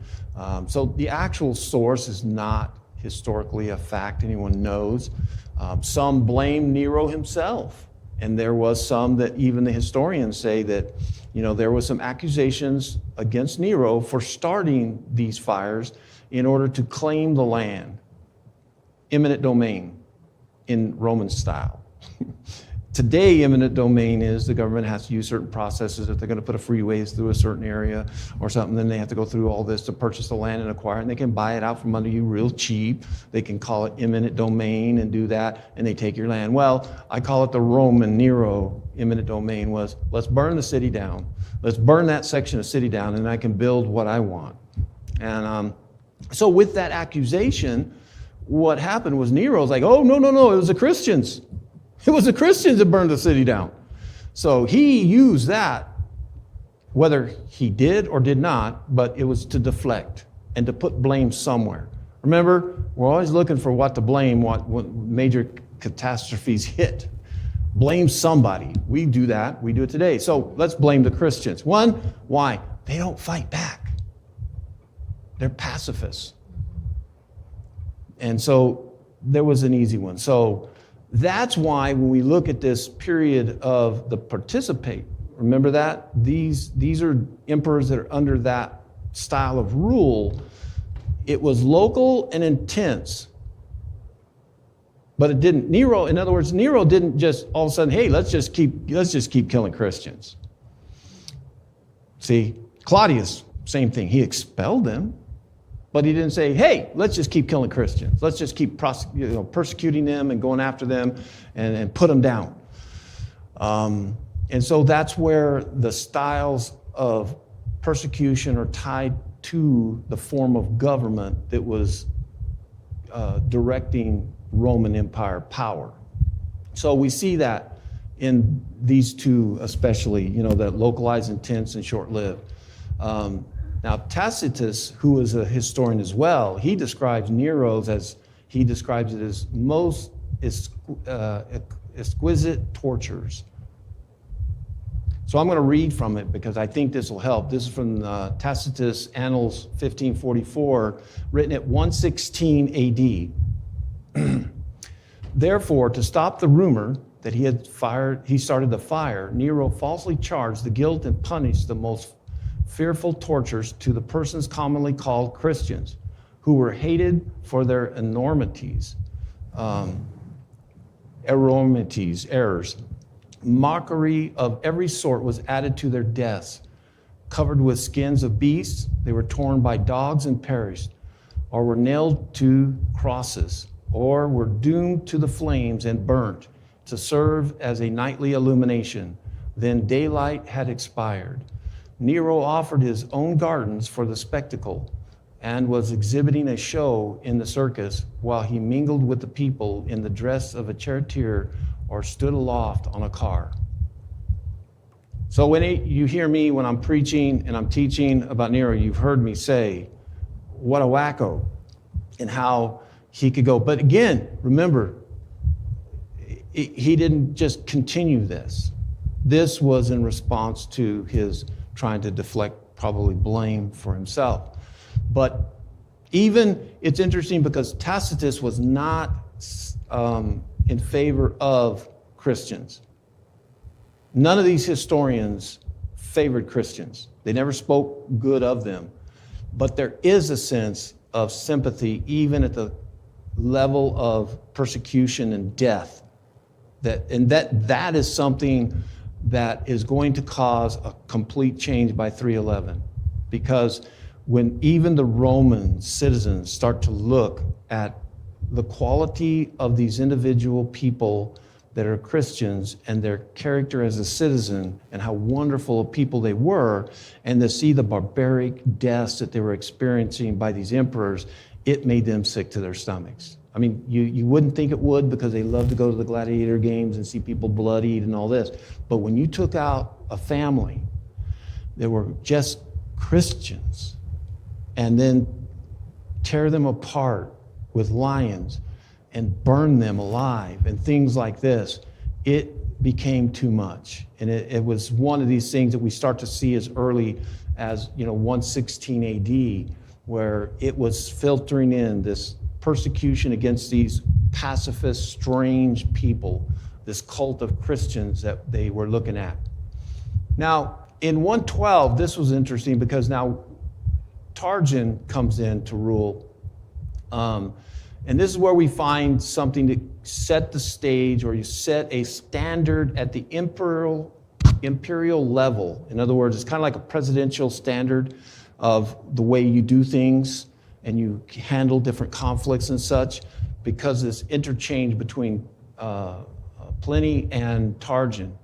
So the actual source is not historically a fact anyone knows. Some blame Nero himself. And there was some that even the historians say that, there was some accusations against Nero for starting these fires in order to claim the land. Eminent domain in Roman style. Today, eminent domain is the government has to use certain processes. If they're going to put a freeway through a certain area or something, then they have to go through all this to purchase the land and acquire it. And they can buy it out from under you real cheap. They can call it eminent domain and do that, and they take your land. Well, I call it the Roman Nero eminent domain was, let's burn the city down. Let's burn that section of city down, and I can build what I want. And so with that accusation, what happened was Nero's like, oh, no, it was the Christians. It was the Christians that burned the city down. So he used that, whether he did or did not, but it was to deflect and to put blame somewhere. Remember, we're always looking for what to blame, what major catastrophes hit. Blame somebody. We do that. We do it today. So let's blame the Christians. One, why? They don't fight back. They're pacifists. And so there was an easy one. So that's why when we look at this period of the Principate, remember that? These are emperors that are under that style of rule. It was local and intense, but it didn't. Nero, in other words, Nero didn't just all of a sudden, hey, let's just keep killing Christians. See, Claudius, same thing. He expelled them. But he didn't say, hey, let's just keep killing Christians. Let's just keep persecuting them and going after them and put them down. And so that's where the styles of persecution are tied to the form of government that was directing Roman Empire power. So we see that in these two especially, that localized, intense, and short-lived. Now, Tacitus, who was a historian as well, he describes Nero's as most exquisite tortures. So I'm going to read from it because I think this will help. This is from Tacitus Annals 1544, written at 116 AD. Therefore, to stop the rumor that he started the fire, Nero falsely charged the guilt and punished the most fearful tortures to the persons commonly called Christians, who were hated for their enormities, errors. Mockery of every sort was added to their deaths. Covered with skins of beasts, they were torn by dogs and perished, or were nailed to crosses, or were doomed to the flames and burnt to serve as a nightly illumination. Then daylight had expired. Nero offered his own gardens for the spectacle and was exhibiting a show in the circus while he mingled with the people in the dress of a charioteer or stood aloft on a car. So when you hear me when I'm preaching and I'm teaching about Nero, you've heard me say, what a wacko, and how he could go. But again, remember, he didn't just continue this. This was in response to his trying to deflect probably blame for himself. But even, it's interesting because Tacitus was not in favor of Christians. None of these historians favored Christians. They never spoke good of them. But there is a sense of sympathy, even at the level of persecution and death. That is something that is going to cause a complete change by 311. Because when even the Roman citizens start to look at the quality of these individual people that are Christians and their character as a citizen and how wonderful of people they were, and to see the barbaric deaths that they were experiencing by these emperors, it made them sick to their stomachs. I mean, you wouldn't think it would, because they love to go to the gladiator games and see people bloodied and all this. But when you took out a family that were just Christians and then tear them apart with lions and burn them alive and things like this, it became too much. And it was one of these things that we start to see as early as 116 AD, where it was filtering in this persecution against these pacifist, strange people, this cult of Christians that they were looking at. Now, in 112, this was interesting because now Trajan comes in to rule. And this is where we find something to set the stage, or you set a standard at the imperial level. In other words, it's kind of like a presidential standard of the way you do things and you handle different conflicts and such, because this interchange between Pliny and Trajan.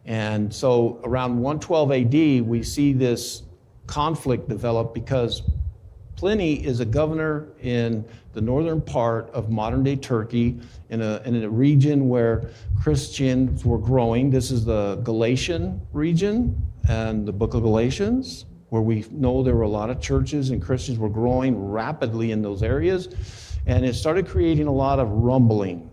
And so around 112 AD, we see this conflict develop because Pliny is a governor in the northern part of modern-day Turkey, in a region where Christians were growing. This is the Galatian region and the book of Galatians, where we know there were a lot of churches and Christians were growing rapidly in those areas. And it started creating a lot of rumbling.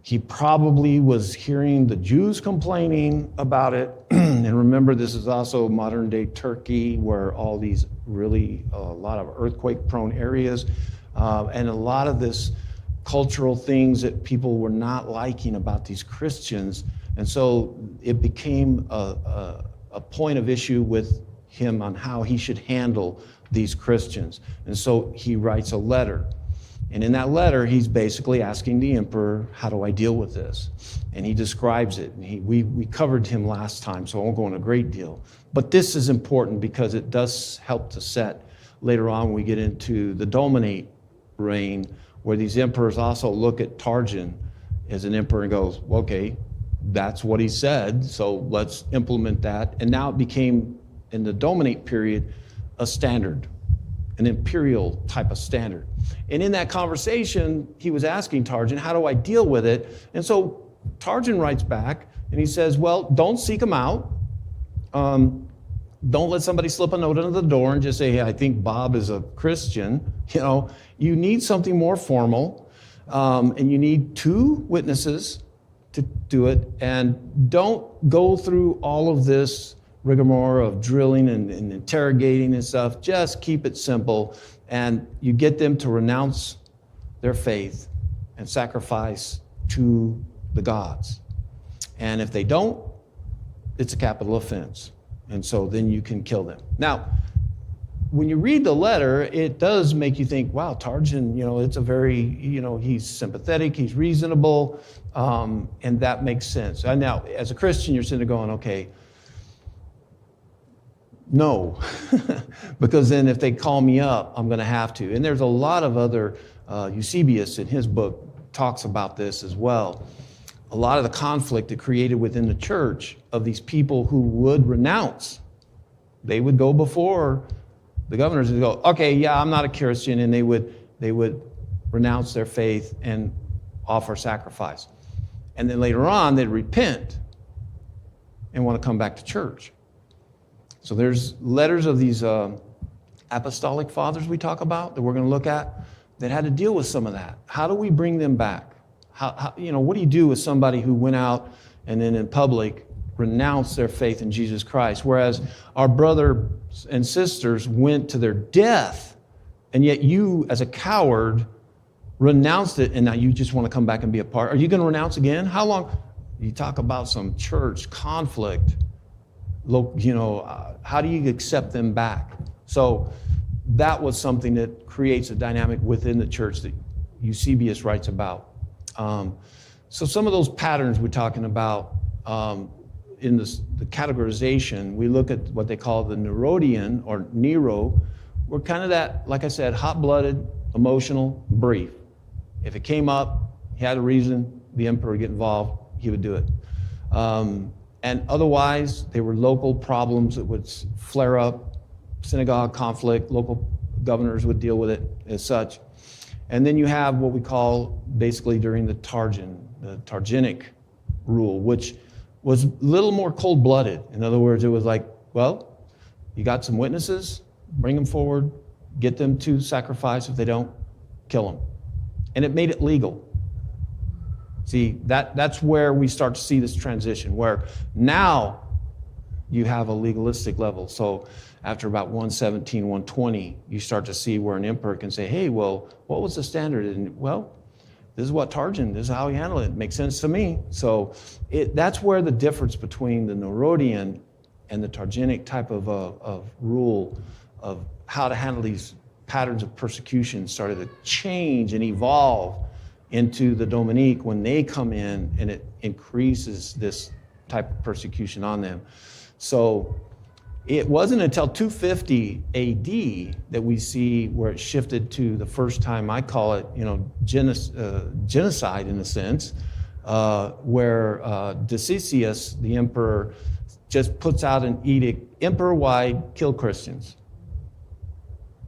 He probably was hearing the Jews complaining about it. And remember, this is also modern-day Turkey, where all these really, a lot of earthquake-prone areas, and a lot of this cultural things that people were not liking about these Christians. And so it became a point of issue with him on how he should handle these Christians. And so he writes a letter. And in that letter, he's basically asking the emperor, how do I deal with this? And he describes it. And we covered him last time, so I won't go into a great deal. But this is important because it does help to set, later on when we get into the Dominate reign, where these emperors also look at Trajan as an emperor and goes, well, okay, that's what he said, so let's implement that. And now it became, in the Dominate period, a standard, an imperial type of standard. And in that conversation, he was asking Trajan, how do I deal with it? And so Trajan writes back and he says, well, don't seek them out. Don't let somebody slip a note under the door and just say, hey, I think Bob is a Christian. You need something more formal, and you need 2 witnesses to do it. And don't go through all of this rigmarole of drilling and interrogating and stuff. Just keep it simple, and you get them to renounce their faith and sacrifice to the gods. And if they don't, it's a capital offense. And so then you can kill them. Now, when you read the letter, it does make you think, wow, Trajan, it's a very, he's sympathetic, he's reasonable, and that makes sense. And now, as a Christian, you're sitting there going, okay, no, because then if they call me up, I'm going to have to. And there's a lot of other, Eusebius in his book talks about this as well. A lot of the conflict that created within the church of these people who would renounce. They would go before the governors and go, okay, yeah, I'm not a Christian, and they would renounce their faith and offer sacrifice. And then later on, they'd repent and want to come back to church. So there's letters of these apostolic fathers we talk about that we're going to look at that had to deal with some of that. How do we bring them back? How what do you do with somebody who went out and then in public renounced their faith in Jesus Christ, whereas our brothers and sisters went to their death, and yet you, as a coward, renounced it, and now you just want to come back and be a part? Are you going to renounce again? How long? You talk about some church conflict. How do you accept them back? So that was something that creates a dynamic within the church that Eusebius writes about. So some of those patterns we're talking about in the categorization, we look at what they call the Nerodian or Nero. We're kind of that, like I said, hot-blooded, emotional, brief. If it came up, he had a reason, the emperor would get involved. he would do it. And otherwise, they were local problems that would flare up, synagogue conflict, local governors would deal with it as such. And then you have what we call basically during the Targinic rule, which was a little more cold-blooded. In other words, it was like, well, you got some witnesses, bring them forward, get them to sacrifice. If they don't, kill them. And it made it legal. See, that's where we start to see this transition, where now you have a legalistic level. So after about 117, 120, you start to see where an emperor can say, hey, well, what was the standard? And, well, this is what Trajan, this is how he handled it. It makes sense to me. So that's where the difference between the Nerodian and the Targinic type of rule of how to handle these patterns of persecution started to change and evolve into the Dominique when they come in, and it increases this type of persecution on them. So it wasn't until 250 AD that we see where it shifted to the first time, I call it, genocide in a sense, where Decius, the emperor, just puts out an edict, emperor-wide, kill Christians.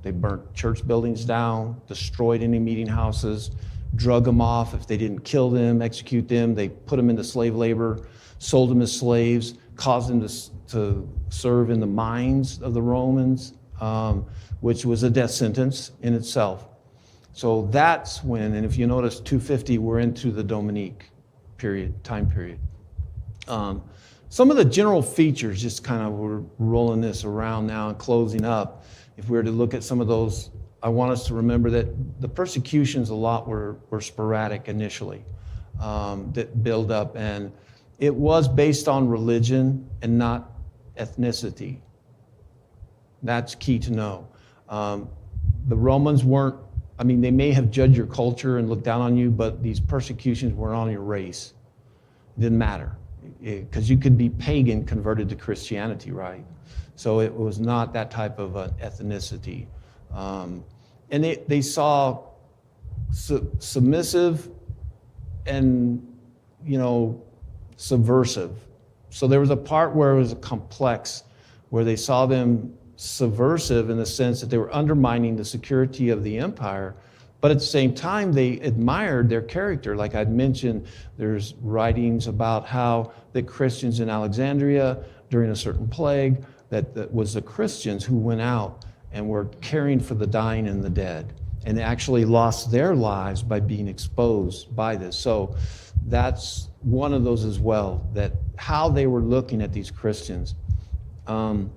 They burnt church buildings down, destroyed any meeting houses, drug them off. If they didn't kill them, execute them, they put them into slave labor, sold them as slaves, caused them to serve in the mines of the Romans, which was a death sentence in itself. So that's when, and if you notice, 250, we're into the Dominique time period. Some of the general features, just kind of we're rolling this around now and closing up. If we were to look at some of those, I want us to remember that the persecutions a lot were sporadic initially, that build up, and it was based on religion and not ethnicity. That's key to know. The Romans weren't, they may have judged your culture and looked down on you, but these persecutions weren't on your race. It didn't matter, because you could be pagan converted to Christianity, right? So it was not that type of ethnicity. And they saw submissive and, subversive. So there was a part where it was complex, where they saw them subversive in the sense that they were undermining the security of the empire, but at the same time, they admired their character. Like I'd mentioned, there's writings about how the Christians in Alexandria during a certain plague, that was the Christians who went out and were caring for the dying and the dead, and they actually lost their lives by being exposed by this. So that's one of those as well, that how they were looking at these Christians. And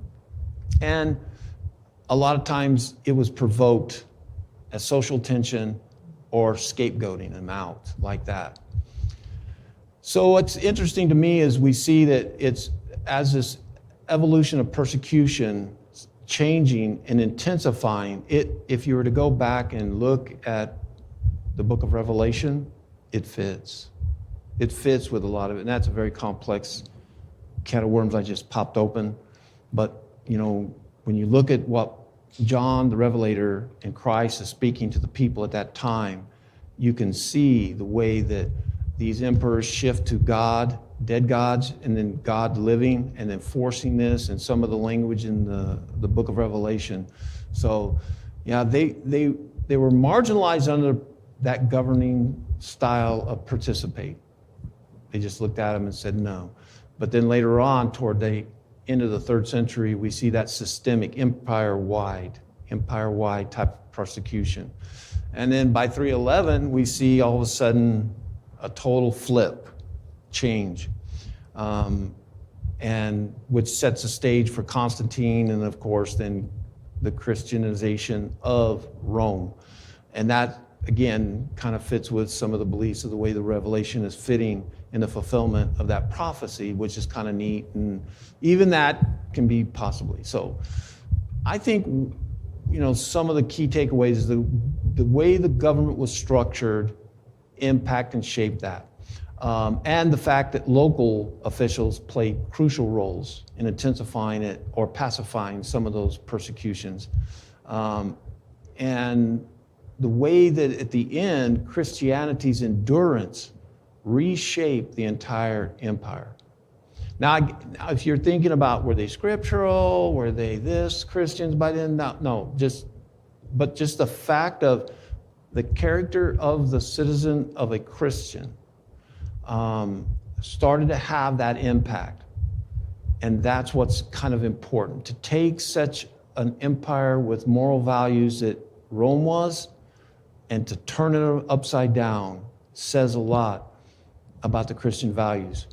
a lot of times it was provoked as social tension or scapegoating them out like that. So what's interesting to me is we see that it's as this evolution of persecution changing and intensifying, if you were to go back and look at the book of Revelation, it fits. It fits with a lot of it, and that's a very complex can of worms I just popped open. But, when you look at what John the Revelator and Christ is speaking to the people at that time, you can see the way that these emperors shift to God, dead gods, and then God living, and then forcing this, and some of the language in the book of Revelation. So, yeah, they were marginalized under that governing style of Principate. They just looked at them and said no. But then later on, toward the end of the 3rd century, we see that systemic, empire-wide type of persecution. And then by 311, we see all of a sudden a total flip, change, and which sets the stage for Constantine, and of course then the Christianization of Rome. And that, again, kind of fits with some of the beliefs of the way the Revelation is fitting in the fulfillment of that prophecy, which is kind of neat, and even that can be possibly. So I think, some of the key takeaways is the way the government was structured impact and shape that. And the fact that local officials played crucial roles in intensifying it or pacifying some of those persecutions. And the way that at the end, Christianity's endurance reshaped the entire empire. Now, if you're thinking about, were they scriptural, were they this, Christians by then? No, just the fact of the character of the citizen of a Christian started to have that impact. And that's what's kind of important, to take such an empire with moral values that Rome was, and to turn it upside down says a lot about the Christian values.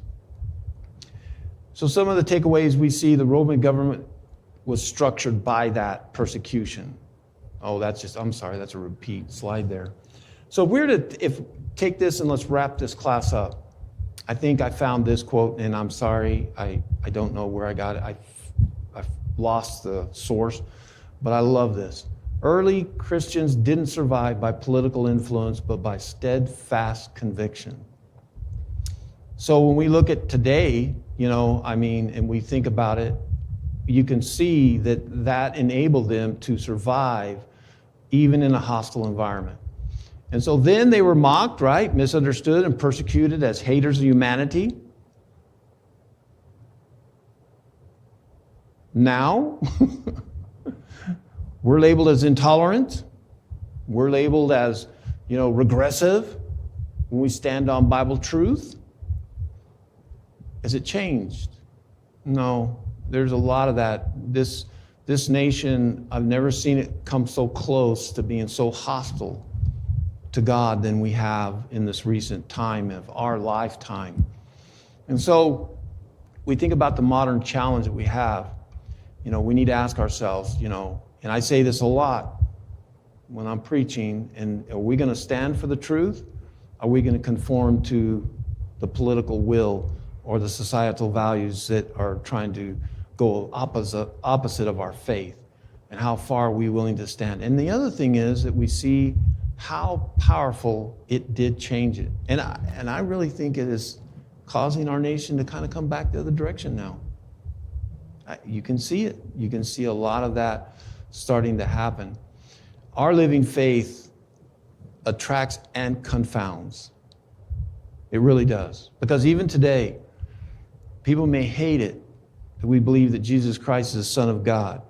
So some of the takeaways we see, the Roman government was structured by that persecution. Oh, I'm sorry, that's a repeat slide there. So take this and let's wrap this class up. I think I found this quote, and I'm sorry, I don't know where I got it. I've lost the source, but I love this. Early Christians didn't survive by political influence, but by steadfast conviction. So when we look at today, and we think about it, you can see that enabled them to survive even in a hostile environment. And so then they were mocked, right? Misunderstood and persecuted as haters of humanity. Now, we're labeled as intolerant. We're labeled as, regressive when we stand on Bible truth. Has it changed? No, there's a lot of that. This nation, I've never seen it come so close to being so hostile to God than we have in this recent time of our lifetime. And so we think about the modern challenge that we have. We need to ask ourselves, and I say this a lot when I'm preaching, and are we going to stand for the truth? Are we going to conform to the political will or the societal values that are trying to go opposite of our faith? And how far are we willing to stand? And the other thing is that we see how powerful it did change it. And I really think it is causing our nation to kind of come back the other direction now. You can see it. You can see a lot of that starting to happen. Our living faith attracts and confounds. It really does. Because even today, people may hate it that we believe that Jesus Christ is the Son of God,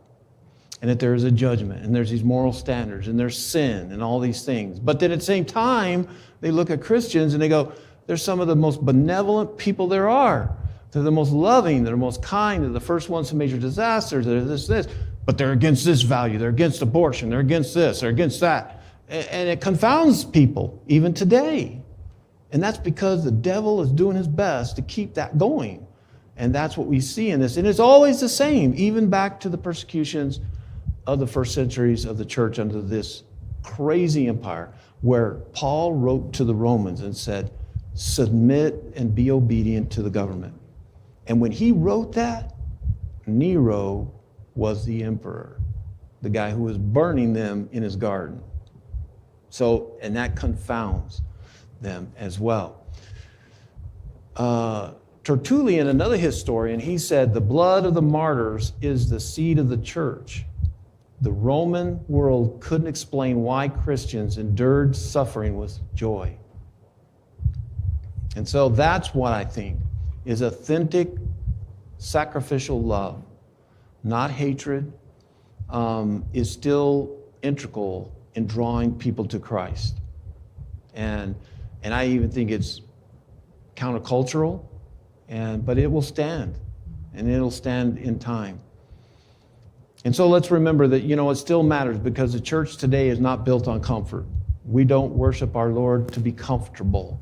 and that there is a judgment, and there's these moral standards, and there's sin, and all these things. But then at the same time, they look at Christians and they go, they're some of the most benevolent people there are. They're the most loving, they're the most kind, they're the first ones to major disasters, they're this. But they're against this value, they're against abortion, they're against this, they're against that. And it confounds people, even today. And that's because the devil is doing his best to keep that going. And that's what we see in this. And it's always the same, even back to the persecutions of the first centuries of the church under this crazy empire, where Paul wrote to the Romans and said, submit and be obedient to the government. And when he wrote that, Nero was the emperor, the guy who was burning them in his garden. So, and that confounds them as well. Tertullian, another historian, he said, the blood of the martyrs is the seed of the church. The Roman world couldn't explain why Christians endured suffering with joy. And so that's what I think is authentic sacrificial love, not hatred, is still integral in drawing people to Christ. And I even think it's countercultural, but it will stand, and it'll stand in time. And so let's remember that, it still matters, because the church today is not built on comfort. We don't worship our Lord to be comfortable.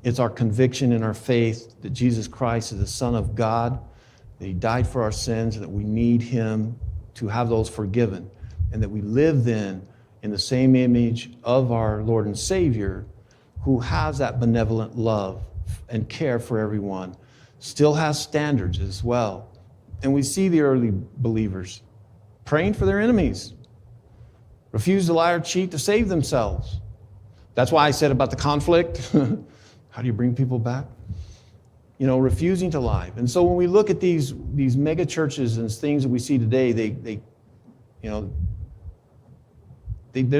It's our conviction in our faith that Jesus Christ is the Son of God, that he died for our sins, and that we need him to have those forgiven, and that we live then in the same image of our Lord and Savior, who has that benevolent love and care for everyone, still has standards as well. And we see the early believers praying for their enemies, refuse to lie or cheat to save themselves. That's why I said about the conflict. How do you bring people back? Refusing to lie. And so when we look at these mega churches and things that we see today, they're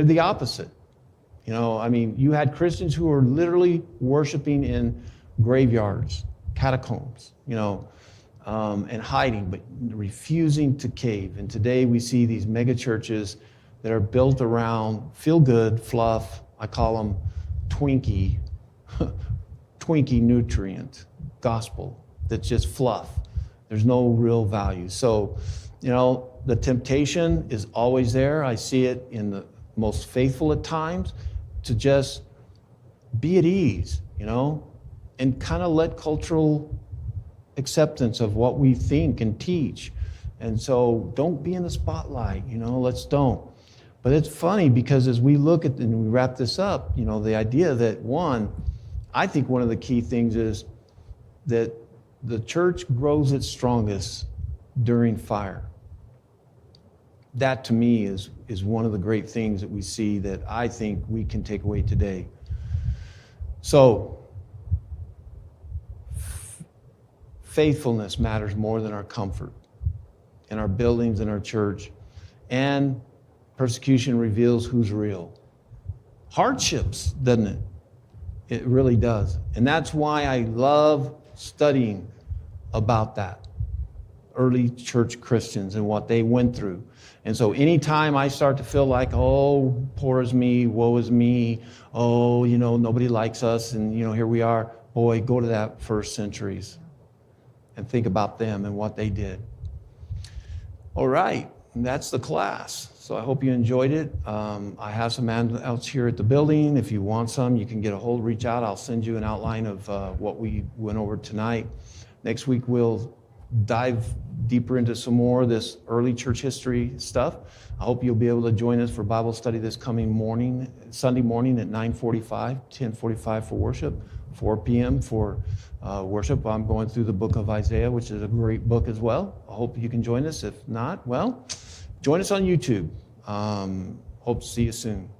the opposite. You know, I mean, you had Christians who were literally worshiping in graveyards, catacombs, you know, and hiding, but refusing to cave. And today we see these mega churches that are built around feel-good, fluff. I call them Twinkie nutrient gospel. That's just fluff. There's no real value. So, you know, the temptation is always there. I see it in the most faithful at times to just be at ease, you know, and kind of let cultural acceptance of what we think and teach. And so don't be in the spotlight, you know, let's don't. But it's funny because as we look at and we wrap this up, you know, the idea that I think one of the key things is that the church grows its strongest during fire. That to me is one of the great things that we see that I think we can take away today. So, faithfulness matters more than our comfort in our buildings, in our church. And persecution reveals who's real. Hardships, doesn't it? It really does. And that's why I love studying about that. Early church Christians and what they went through. And so anytime I start to feel like, oh, poor is me, woe is me, oh, you know, nobody likes us, and, you know, here we are, boy, go to that first centuries and think about them and what they did. All right, and that's the class. So I hope you enjoyed it. I have some handouts here at the building. If you want some, you can get a hold, reach out. I'll send you an outline of what we went over tonight. Next week, we'll dive deeper into some more of this early church history stuff. I hope you'll be able to join us for Bible study this coming morning, Sunday morning at 9:45, 10:45 for worship, 4 p.m. for worship. I'm going through the book of Isaiah, which is a great book as well. I hope you can join us. If not, well, join us on YouTube. Hope to see you soon.